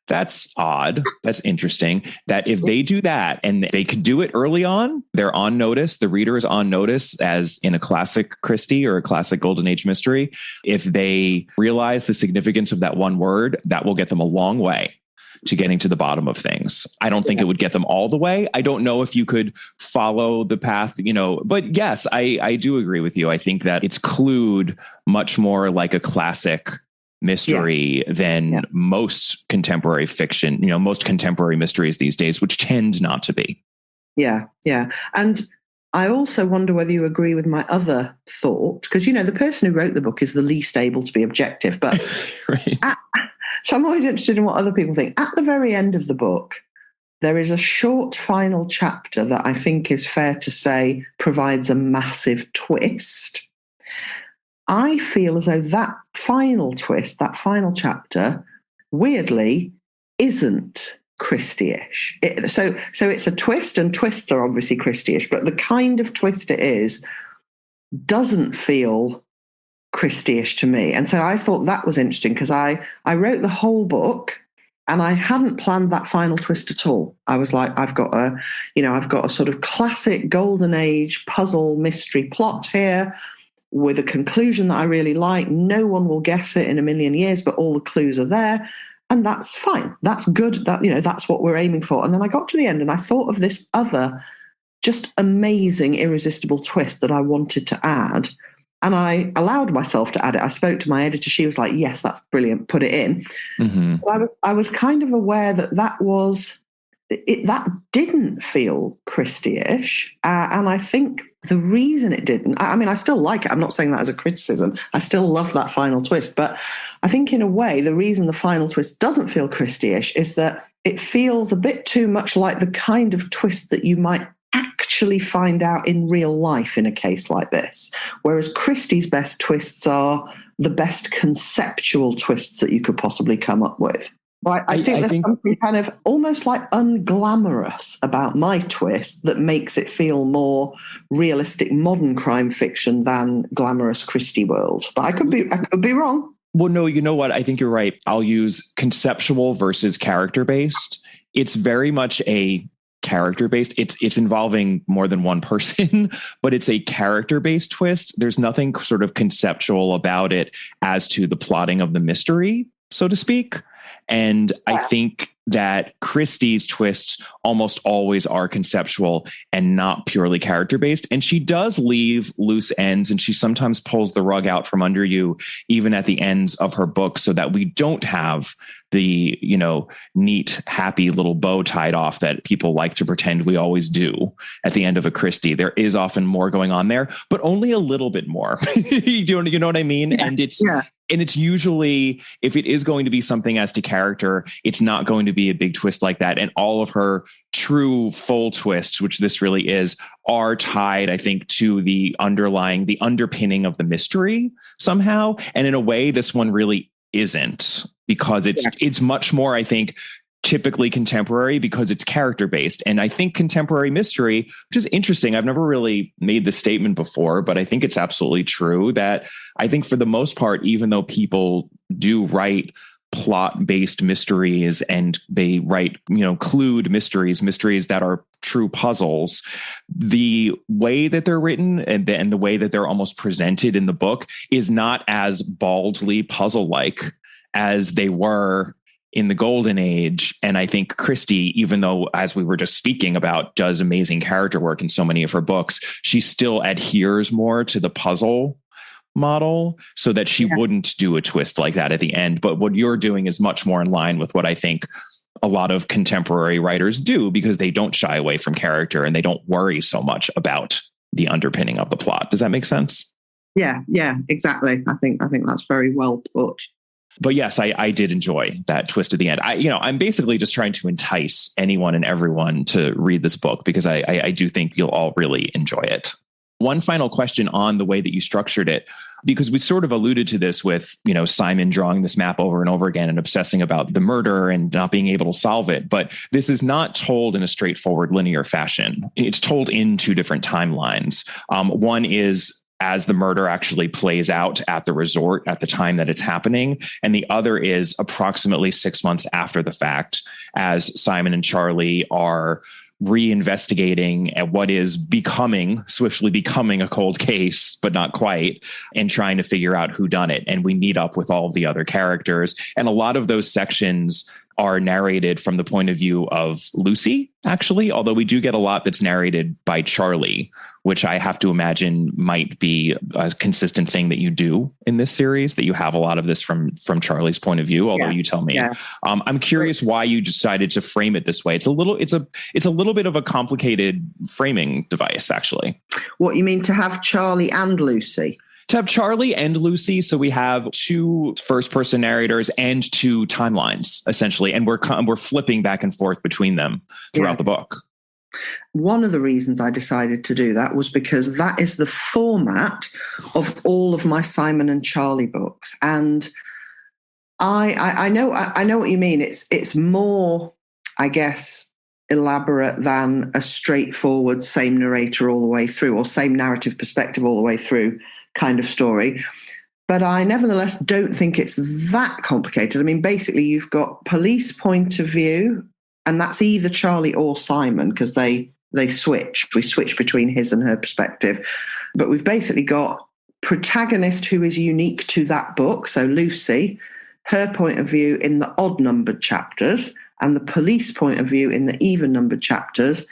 [SPEAKER 2] that's odd, that's interesting, that if they do that and they could do it early on, they're on notice. The reader is on notice, as in a classic Christie or a classic Golden Age mystery. If they realize the significance of that one word, that will get them a long way. to getting to the bottom of things. I don't think it would get them all the way. I don't know if you could follow the path, but yes, I do agree with you. I think that it's clued much more like a classic mystery than most contemporary fiction, most contemporary mysteries these days, which tend not to be.
[SPEAKER 3] Yeah. Yeah. And I also wonder whether you agree with my other thought, because, the person who wrote the book is the least able to be objective. But
[SPEAKER 2] right.
[SPEAKER 3] So I'm always interested in what other people think. At the very end of the book, there is a short final chapter that I think is fair to say provides a massive twist. I feel as though that final twist, that final chapter, weirdly, isn't Christie-ish. So it's a twist, and twists are obviously Christie-ish, but the kind of twist it is doesn't feel Christie-ish to me. And so I thought that was interesting, because I wrote the whole book and I hadn't planned that final twist at all. I was like, I've got a sort of classic golden age puzzle mystery plot here with a conclusion that I really like. No one will guess it in a million years, but all the clues are there. And that's fine. That's good. That's what we're aiming for. And then I got to the end and I thought of this other just amazing, irresistible twist that I wanted to add. And I allowed myself to add it. I spoke to my editor. She was like, yes, that's brilliant. Put it in.
[SPEAKER 2] Mm-hmm.
[SPEAKER 3] But I was kind of aware that didn't feel Christie-ish. And I think the reason it didn't, I still like it. I'm not saying that as a criticism. I still love that final twist. But I think in a way, the reason the final twist doesn't feel Christie-ish is that it feels a bit too much like the kind of twist that you might actually find out in real life in a case like this. Whereas Christie's best twists are the best conceptual twists that you could possibly come up with. Well, I think there's something kind of almost like unglamorous about my twist that makes it feel more realistic modern crime fiction than glamorous Christie world. But I could be wrong.
[SPEAKER 2] Well, no, you know what? I think you're right. I'll use conceptual versus character-based. It's very much a character-based. It's involving more than one person, but it's a character-based twist. There's nothing sort of conceptual about it as to the plotting of the mystery, so to speak. And I think that Christie's twists almost always are conceptual and not purely character-based. And she does leave loose ends, and she sometimes pulls the rug out from under you, even at the ends of her book, so that we don't have the, neat, happy little bow tied off that people like to pretend we always do at the end of a Christie. There is often more going on there, but only a little bit more. You know what I mean? Yeah. And it's usually, if it is going to be something as to character, it's not going to be a big twist like that. And all of her true full twists, which this really is, are tied, I think, to the underpinning of the mystery somehow. And in a way, this one really isn't, because it's much more, I think, typically contemporary because it's character based. And I think contemporary mystery, which is interesting, I've never really made this statement before, but I think it's absolutely true that I think for the most part, even though people do write plot-based mysteries and they write, clued mysteries that are true puzzles, the way that they're written and the way that they're almost presented in the book is not as baldly puzzle-like as they were in the golden age. And I think Christie, even though, as we were just speaking about, does amazing character work in so many of her books, she still adheres more to the puzzle model so that she wouldn't do a twist like that at the end. But what you're doing is much more in line with what I think a lot of contemporary writers do, because they don't shy away from character and they don't worry so much about the underpinning of the plot. Does that make sense?
[SPEAKER 3] Yeah, exactly. I think that's very well put.
[SPEAKER 2] But yes, I did enjoy that twist at the end. I'm basically just trying to entice anyone and everyone to read this book, because I do think you'll all really enjoy it. One final question on the way that you structured it, because we sort of alluded to this with, Simon drawing this map over and over again and obsessing about the murder and not being able to solve it. But this is not told in a straightforward linear fashion. It's told in two different timelines. One is as the murder actually plays out at the resort at the time that it's happening. And the other is approximately 6 months after the fact, as Simon and Charlie are reinvestigating at what is swiftly becoming a cold case, but not quite, and trying to figure out who done it. And we meet up with all of the other characters. And a lot of those sections are narrated from the point of view of Lucy, actually, although we do get a lot that's narrated by Charlie, which I have to imagine might be a consistent thing that you do in this series, that you have a lot of this from Charlie's point of view, although you tell me. Yeah. I'm curious why you decided to frame it this way. It's a little bit of a complicated framing device, actually.
[SPEAKER 3] What you mean, to have Charlie and Lucy?
[SPEAKER 2] To have Charlie and Lucy, so we have two first-person narrators and two timelines, essentially, and we're flipping back and forth between them throughout the book.
[SPEAKER 3] One of the reasons I decided to do that was because that is the format of all of my Simon and Charlie books, and I know what you mean. It's more, I guess, elaborate than a straightforward same narrator all the way through, or same narrative perspective all the way through kind of story. But I nevertheless don't think it's that complicated. I mean, basically, you've got police point of view, and that's either Charlie or Simon, because they switch. We switch between his and her perspective. But we've basically got protagonist who is unique to that book. So Lucy, her point of view in the odd-numbered chapters, and the police point of view in the even-numbered chapters.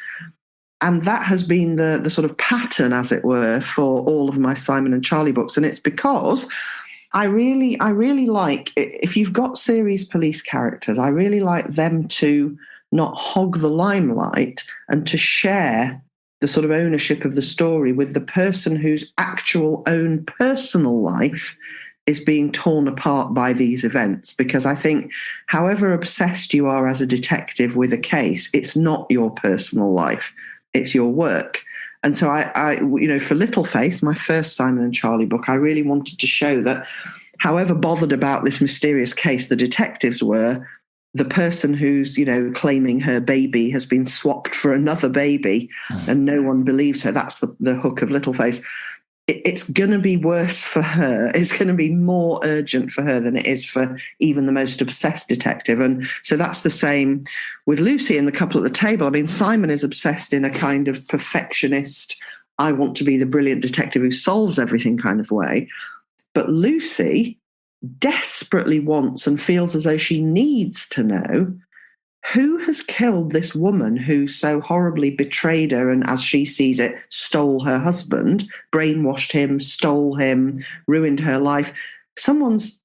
[SPEAKER 3] And that has been the sort of pattern, as it were, for all of my Simon and Charlie books. And it's because I really like, if you've got series police characters, I really like them to not hog the limelight and to share the sort of ownership of the story with the person whose actual own personal life is being torn apart by these events. Because I think however obsessed you are as a detective with a case, it's not your personal life. It's your work. And so I for Littleface, my first Simon and Charlie book, I really wanted to show that however bothered about this mysterious case the detectives were, the person who's, claiming her baby has been swapped for another baby and no one believes her. That's the hook of Littleface. It's going to be worse for her. It's going to be more urgent for her than it is for even the most obsessed detective. And so that's the same with Lucy and the couple at the table. I mean, Simon is obsessed in a kind of perfectionist, I want to be the brilliant detective who solves everything kind of way. But Lucy desperately wants and feels as though she needs to know who has killed this woman who so horribly betrayed her and, as she sees it, stole her husband, brainwashed him, stole him, ruined her life. Someone's,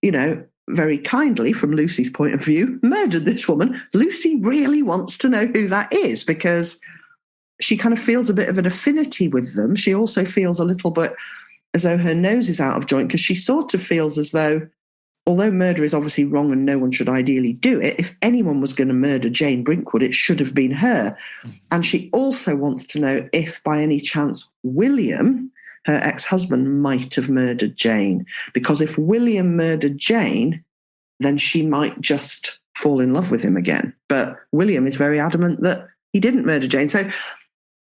[SPEAKER 3] very kindly, from Lucy's point of view, murdered this woman. Lucy really wants to know who that is because she kind of feels a bit of an affinity with them. She also feels a little bit as though her nose is out of joint because she sort of feels as though, although murder is obviously wrong and no one should ideally do it, if anyone was going to murder Jane Brinkwood, it should have been her. And she also wants to know if, by any chance, William, her ex-husband, might have murdered Jane. Because if William murdered Jane, then she might just fall in love with him again. But William is very adamant that he didn't murder Jane. So,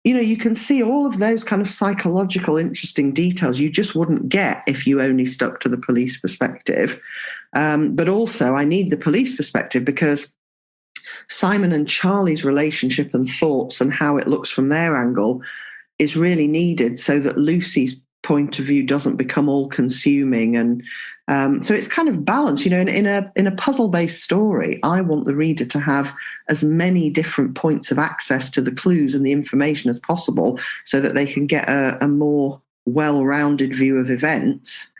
[SPEAKER 3] you can see all of those kind of psychological, interesting details you just wouldn't get if you only stuck to the police perspective. But also, I need the police perspective because Simon and Charlie's relationship and thoughts and how it looks from their angle is really needed so that Lucy's point of view doesn't become all-consuming. And so it's kind of balanced. In a puzzle-based story, I want the reader to have as many different points of access to the clues and the information as possible so that they can get a more well-rounded view of events.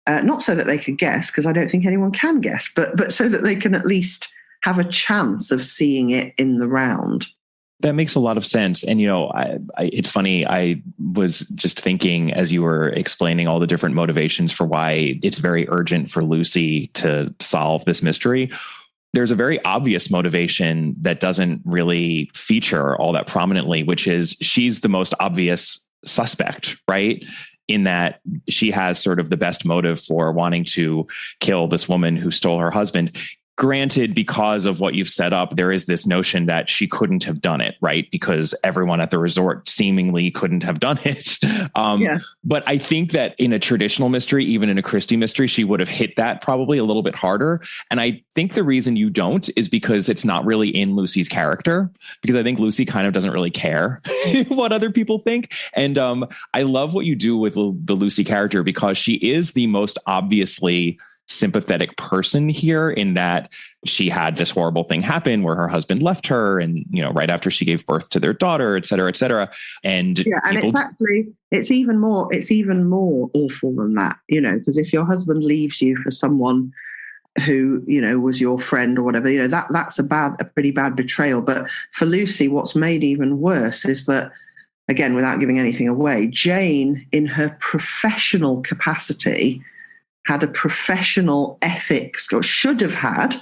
[SPEAKER 3] Not so that they could guess, because I don't think anyone can guess, but so that they can at least have a chance of seeing it in the round.
[SPEAKER 2] That makes a lot of sense. And, it's funny. I was just thinking as you were explaining all the different motivations for why it's very urgent for Lucy to solve this mystery. There's a very obvious motivation that doesn't really feature all that prominently, which is she's the most obvious suspect, right? In that she has sort of the best motive for wanting to kill this woman who stole her husband. Granted, because of what you've set up, there is this notion that she couldn't have done it, right? Because everyone at the resort seemingly couldn't have done it. But I think that in a traditional mystery, even in a Christie mystery, she would have hit that probably a little bit harder. And I think the reason you don't is because it's not really in Lucy's character, because I think Lucy kind of doesn't really care what other people think. And I love what you do with the Lucy character because she is the most obviously sympathetic person here in that she had this horrible thing happen where her husband left her and, right after she gave birth to their daughter, et cetera, et cetera. And
[SPEAKER 3] it's even more awful than that, because if your husband leaves you for someone who, was your friend or whatever, that's a pretty bad betrayal. But for Lucy, what's made even worse is that, again, without giving anything away, Jane, in her professional capacity, had a professional ethics, or should have had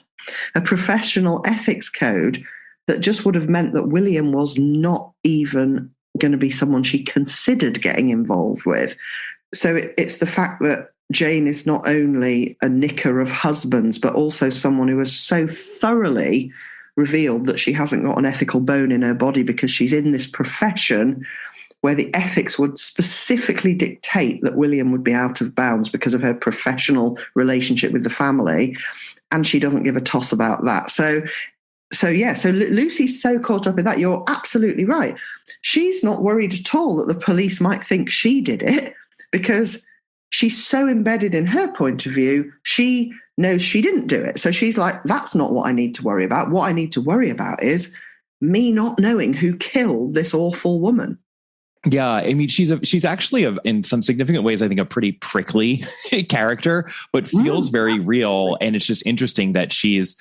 [SPEAKER 3] a professional ethics code that just would have meant that William was not even going to be someone she considered getting involved with. So it's the fact that Jane is not only a knicker of husbands, but also someone who has so thoroughly revealed that she hasn't got an ethical bone in her body because she's in this profession where the ethics would specifically dictate that William would be out of bounds because of her professional relationship with the family. And she doesn't give a toss about that. So Lucy's so caught up in that. You're absolutely right. She's not worried at all that the police might think she did it because she's so embedded in her point of view. She knows she didn't do it. So she's like, that's not what I need to worry about. What I need to worry about is me not knowing who killed this awful woman.
[SPEAKER 2] Yeah, I mean, she's actually in some significant ways, I think, a pretty prickly character, but feels very real. And it's just interesting that she's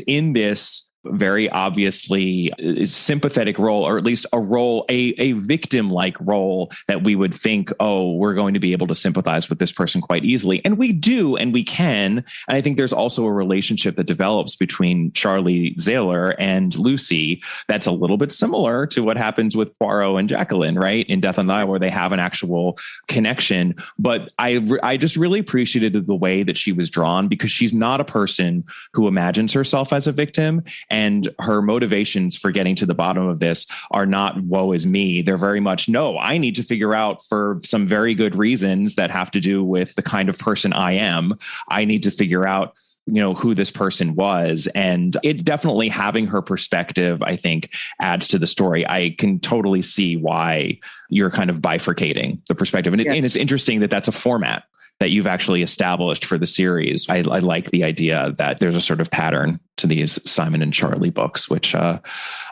[SPEAKER 2] in this very obviously sympathetic role, or at least a role, a victim-like role that we would think, oh, we're going to be able to sympathize with this person quite easily. And we do, and we can. And I think there's also a relationship that develops between Charlie Zahler and Lucy that's a little bit similar to what happens with Poirot and Jacqueline, right? In Death on the Nile, where they have an actual connection. But I just really appreciated the way that she was drawn, because she's not a person who imagines herself as a victim. And her motivations for getting to the bottom of this are not woe is me. They're very much, no, I need to figure out for some very good reasons that have to do with the kind of person I am. I need to figure out, who this person was. And it definitely, having her perspective, I think, adds to the story. I can totally see why you're kind of bifurcating the perspective. And it's interesting that that's a format that you've actually established for the series. I like the idea that there's a sort of pattern to these Simon and Charlie books, which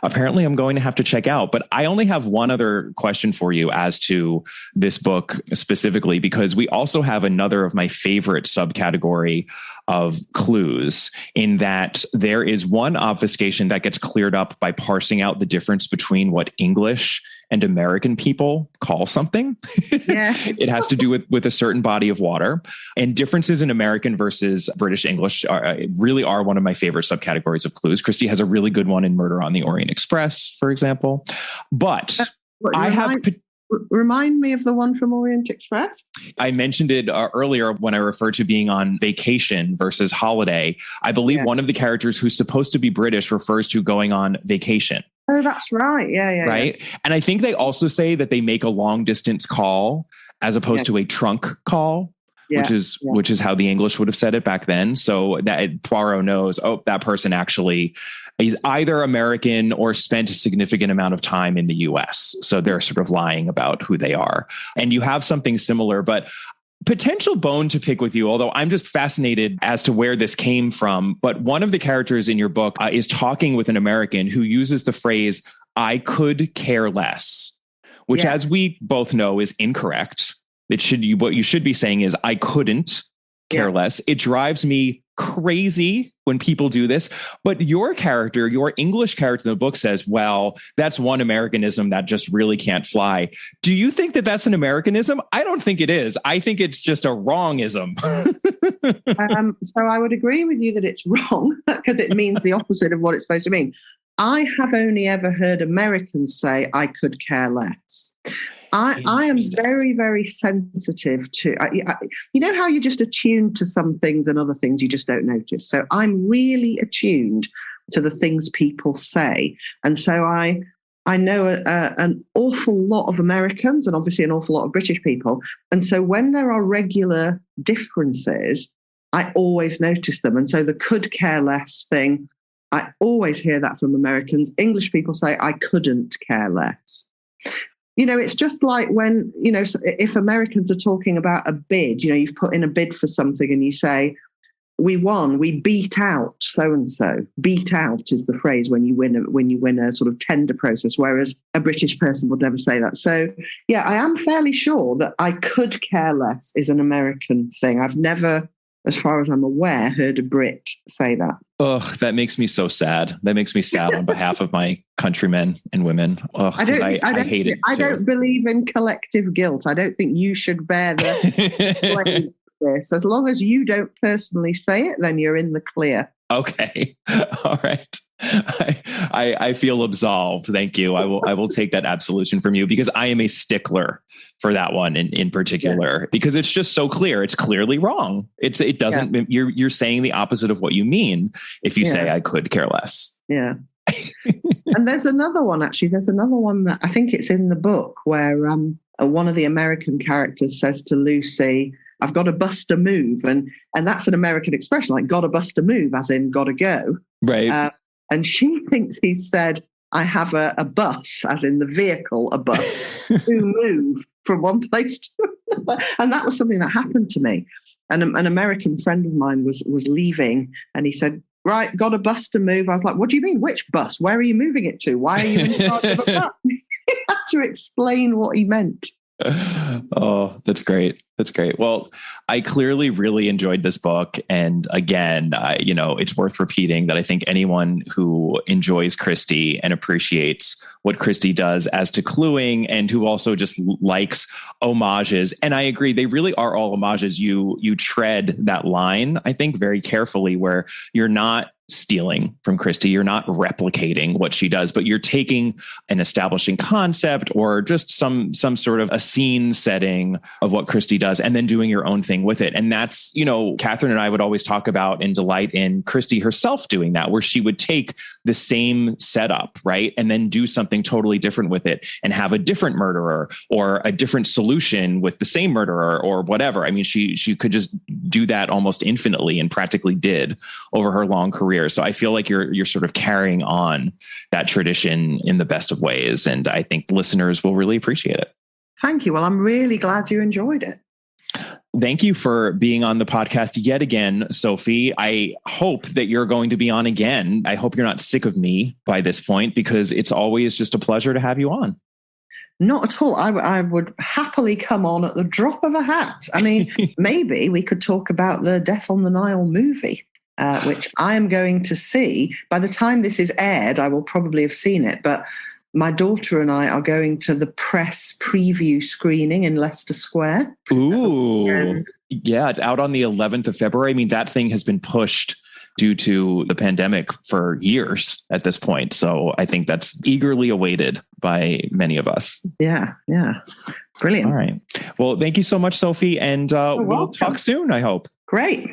[SPEAKER 2] apparently I'm going to have to check out. But I only have one other question for you as to this book specifically, because we also have another of my favorite subcategory of clues, in that there is one obfuscation that gets cleared up by parsing out the difference between what English and American people call something. Yeah. It has to do with a certain body of water, and differences in American versus British English really are one of my favorite subcategories of clues. Christy has a really good one in Murder on the Orient Express, for example. But
[SPEAKER 3] Remind me of the one from Orient Express.
[SPEAKER 2] I mentioned it earlier when I referred to being on vacation versus holiday. I believe one of the characters who's supposed to be British refers to going on vacation.
[SPEAKER 3] Oh, that's right. Yeah.
[SPEAKER 2] Right.
[SPEAKER 3] Yeah.
[SPEAKER 2] And I think they also say that they make a long distance call as opposed to a trunk call. Which is how the English would have said it back then. So that Poirot knows, that person actually is either American or spent a significant amount of time in the US. So they're sort of lying about who they are. And you have something similar, but potential bone to pick with you, although I'm just fascinated as to where this came from. But one of the characters in your book is talking with an American who uses the phrase, "I could care less," which, as we both know, is incorrect. What you should be saying is, I couldn't care less. It drives me crazy when people do this. But your character, your English character in the book says, well, that's one Americanism that just really can't fly. Do you think that that's an Americanism? I don't think it is. I think it's just a wrongism.
[SPEAKER 3] So I would agree with you that it's wrong, because it means the opposite of what it's supposed to mean. I have only ever heard Americans say, I could care less. I am very, very sensitive to, you know how you're just attuned to some things and other things you just don't notice. So I'm really attuned to the things people say. And so I know an awful lot of Americans and obviously an awful lot of British people. And so when there are regular differences, I always notice them. And so the could care less thing, I always hear that from Americans. English people say, I couldn't care less. It's just like when, if Americans are talking about a bid, you've put in a bid for something and you say, we won. We beat out so and so. Beat out is the phrase when you win a sort of tender process, whereas a British person would never say that. So yeah, I am fairly sure that I could care less is an American thing. I've never, as far as I'm aware, heard a Brit say that.
[SPEAKER 2] Oh, that makes me so sad. That makes me sad on behalf of my countrymen and women. Oh, I hate it.
[SPEAKER 3] I don't believe in collective guilt. I don't think you should bear the blame for this. As long as you don't personally say it, then you're in the clear.
[SPEAKER 2] Okay. All right. I feel absolved. Thank you. I will take that absolution from you, because I am a stickler for that one in particular, because it's just so clear. It's clearly wrong. It doesn't, you're saying the opposite of what you mean if you say I could care less.
[SPEAKER 3] Yeah. And there's another one, actually. There's another one that I think it's in the book where one of the American characters says to Lucy, I've got to bust a move. And that's an American expression, like got to bust a move, as in got to go.
[SPEAKER 2] Right.
[SPEAKER 3] And she thinks he said, I have a bus, as in the vehicle, a bus, to move from one place to another. And that was something that happened to me. And an American friend of mine was leaving, and he said, right, got a bus to move. I was like, what do you mean? Which bus? Where are you moving it to? Why are you in charge of a bus? He had to explain what he meant.
[SPEAKER 2] Oh, that's great. That's great. Well, I clearly really enjoyed this book. And again, it's worth repeating that I think anyone who enjoys Christie and appreciates what Christie does as to cluing, and who also just likes homages. And I agree, they really are all homages. You tread that line, I think, very carefully, where you're not stealing from Christie. You're not replicating what she does, but you're taking an establishing concept or just some sort of a scene setting of what Christie does, and then doing your own thing with it. And that's, Catherine and I would always talk about and delight in Christie herself doing that, where she would take the same setup, right, and then do something totally different with it and have a different murderer or a different solution with the same murderer or whatever. I mean, she could just do that almost infinitely, and practically did over her long career. So I feel like you're sort of carrying on that tradition in the best of ways. And I think listeners will really appreciate it.
[SPEAKER 3] Thank you. Well, I'm really glad you enjoyed it.
[SPEAKER 2] Thank you for being on the podcast yet again, Sophie. I hope that you're going to be on again. I hope you're not sick of me by this point, because it's always just a pleasure to have you on.
[SPEAKER 3] Not at all. I would happily come on at the drop of a hat. I mean, maybe we could talk about the Death on the Nile movie. Which I am going to see. By the time this is aired, I will probably have seen it, but my daughter and I are going to the press preview screening in Leicester Square.
[SPEAKER 2] Ooh. Yeah, it's out on the 11th of February. I mean, that thing has been pushed due to the pandemic for years at this point. So I think that's eagerly awaited by many of us.
[SPEAKER 3] Yeah. Brilliant.
[SPEAKER 2] All right. Well, thank you so much, Sophie. And we'll talk soon, I hope.
[SPEAKER 3] Great.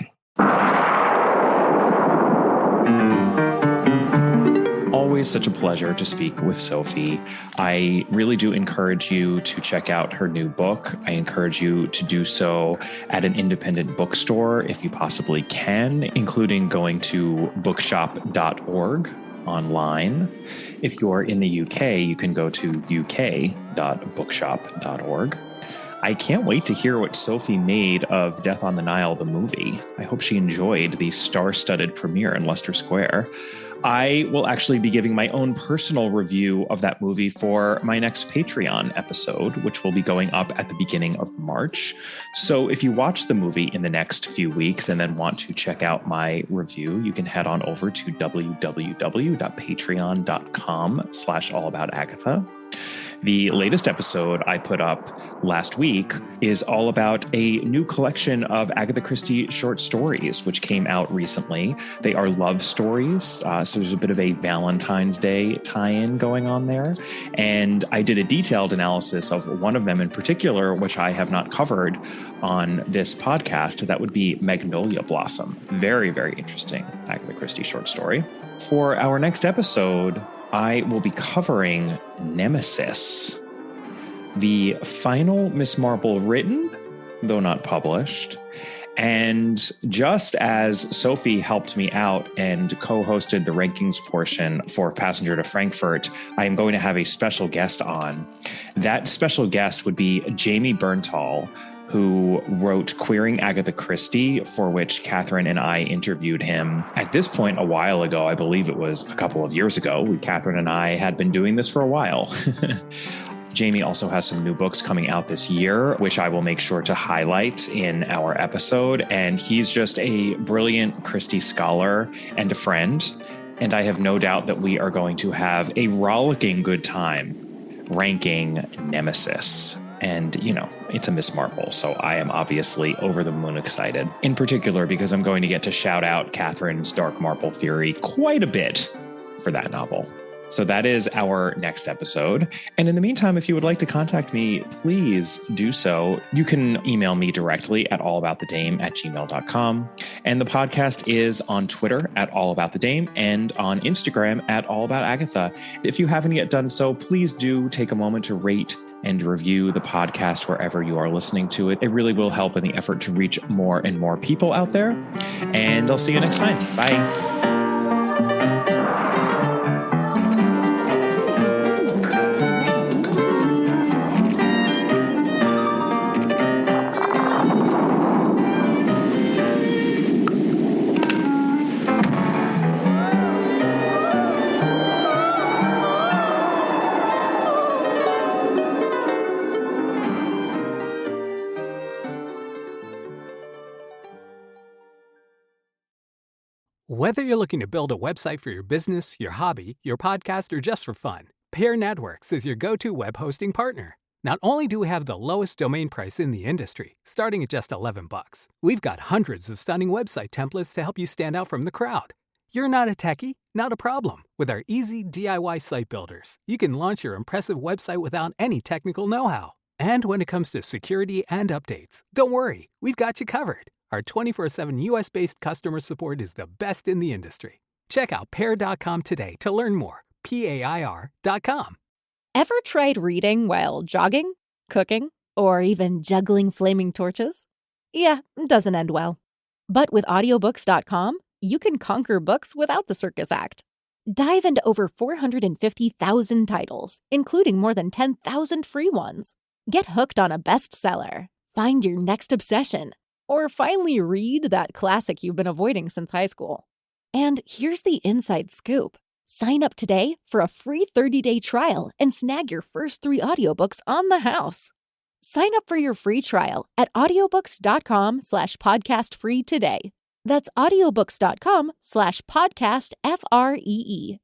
[SPEAKER 2] Always such a pleasure to speak with Sophie. I really do encourage you to check out her new book. I encourage you to do so at an independent bookstore if you possibly can, including going to bookshop.org online. If you're in the UK, you can go to uk.bookshop.org. I can't wait to hear what Sophie made of Death on the Nile, the movie. I hope she enjoyed the star-studded premiere in Leicester Square. I will actually be giving my own personal review of that movie for my next Patreon episode, which will be going up at the beginning of March. So if you watch the movie in the next few weeks and then want to check out my review, you can head on over to www.patreon.com/allaboutagatha. The latest episode I put up last week is all about a new collection of Agatha Christie short stories, which came out recently. They are love stories, so there's a bit of a Valentine's Day tie-in going on there. And I did a detailed analysis of one of them in particular, which I have not covered on this podcast. That would be Magnolia Blossom. Very, very interesting Agatha Christie short story. For our next episode, I will be covering Nemesis, the final Miss Marple written, though not published. And just as Sophie helped me out and co-hosted the rankings portion for Passenger to Frankfurt, I am going to have a special guest on. That special guest would be Jamie Berntal, who wrote Queering Agatha Christie, for which Catherine and I interviewed him at this point a while ago. I believe it was a couple of years ago. Catherine and I had been doing this for a while. Jamie also has some new books coming out this year, which I will make sure to highlight in our episode. And he's just a brilliant Christie scholar and a friend. And I have no doubt that we are going to have a rollicking good time ranking Nemesis. And, it's a Miss Marple, so I am obviously over the moon excited. In particular, because I'm going to get to shout out Catherine's Dark Marple theory quite a bit for that novel. So that is our next episode. And in the meantime, if you would like to contact me, please do so. You can email me directly at allaboutthedame@gmail.com. And the podcast is on Twitter at allaboutthedame and on Instagram at allaboutagatha. If you haven't yet done so, please do take a moment to rate and review the podcast wherever you are listening to it. It really will help in the effort to reach more and more people out there. And I'll see you next time. Bye.
[SPEAKER 4] Whether you're looking to build a website for your business, your hobby, your podcast, or just for fun, Pair Networks is your go-to web hosting partner. Not only do we have the lowest domain price in the industry, starting at just $11, we've got hundreds of stunning website templates to help you stand out from the crowd. You're not a techie? Not a problem. With our easy DIY site builders, you can launch your impressive website without any technical know-how. And when it comes to security and updates, don't worry, we've got you covered. Our 24/7 U.S.-based customer support is the best in the industry. Check out Pair.com today to learn more. PAIR.com.
[SPEAKER 1] Ever tried reading while jogging, cooking, or even juggling flaming torches? Yeah, it doesn't end well. But with audiobooks.com, you can conquer books without the circus act. Dive into over 450,000 titles, including more than 10,000 free ones. Get hooked on a bestseller, find your next obsession, or finally read that classic you've been avoiding since high school. And here's the inside scoop. Sign up today for a free 30-day trial and snag your first 3 audiobooks on the house. Sign up for your free trial at audiobooks.com/podcastfree today. That's audiobooks.com/podcastfree.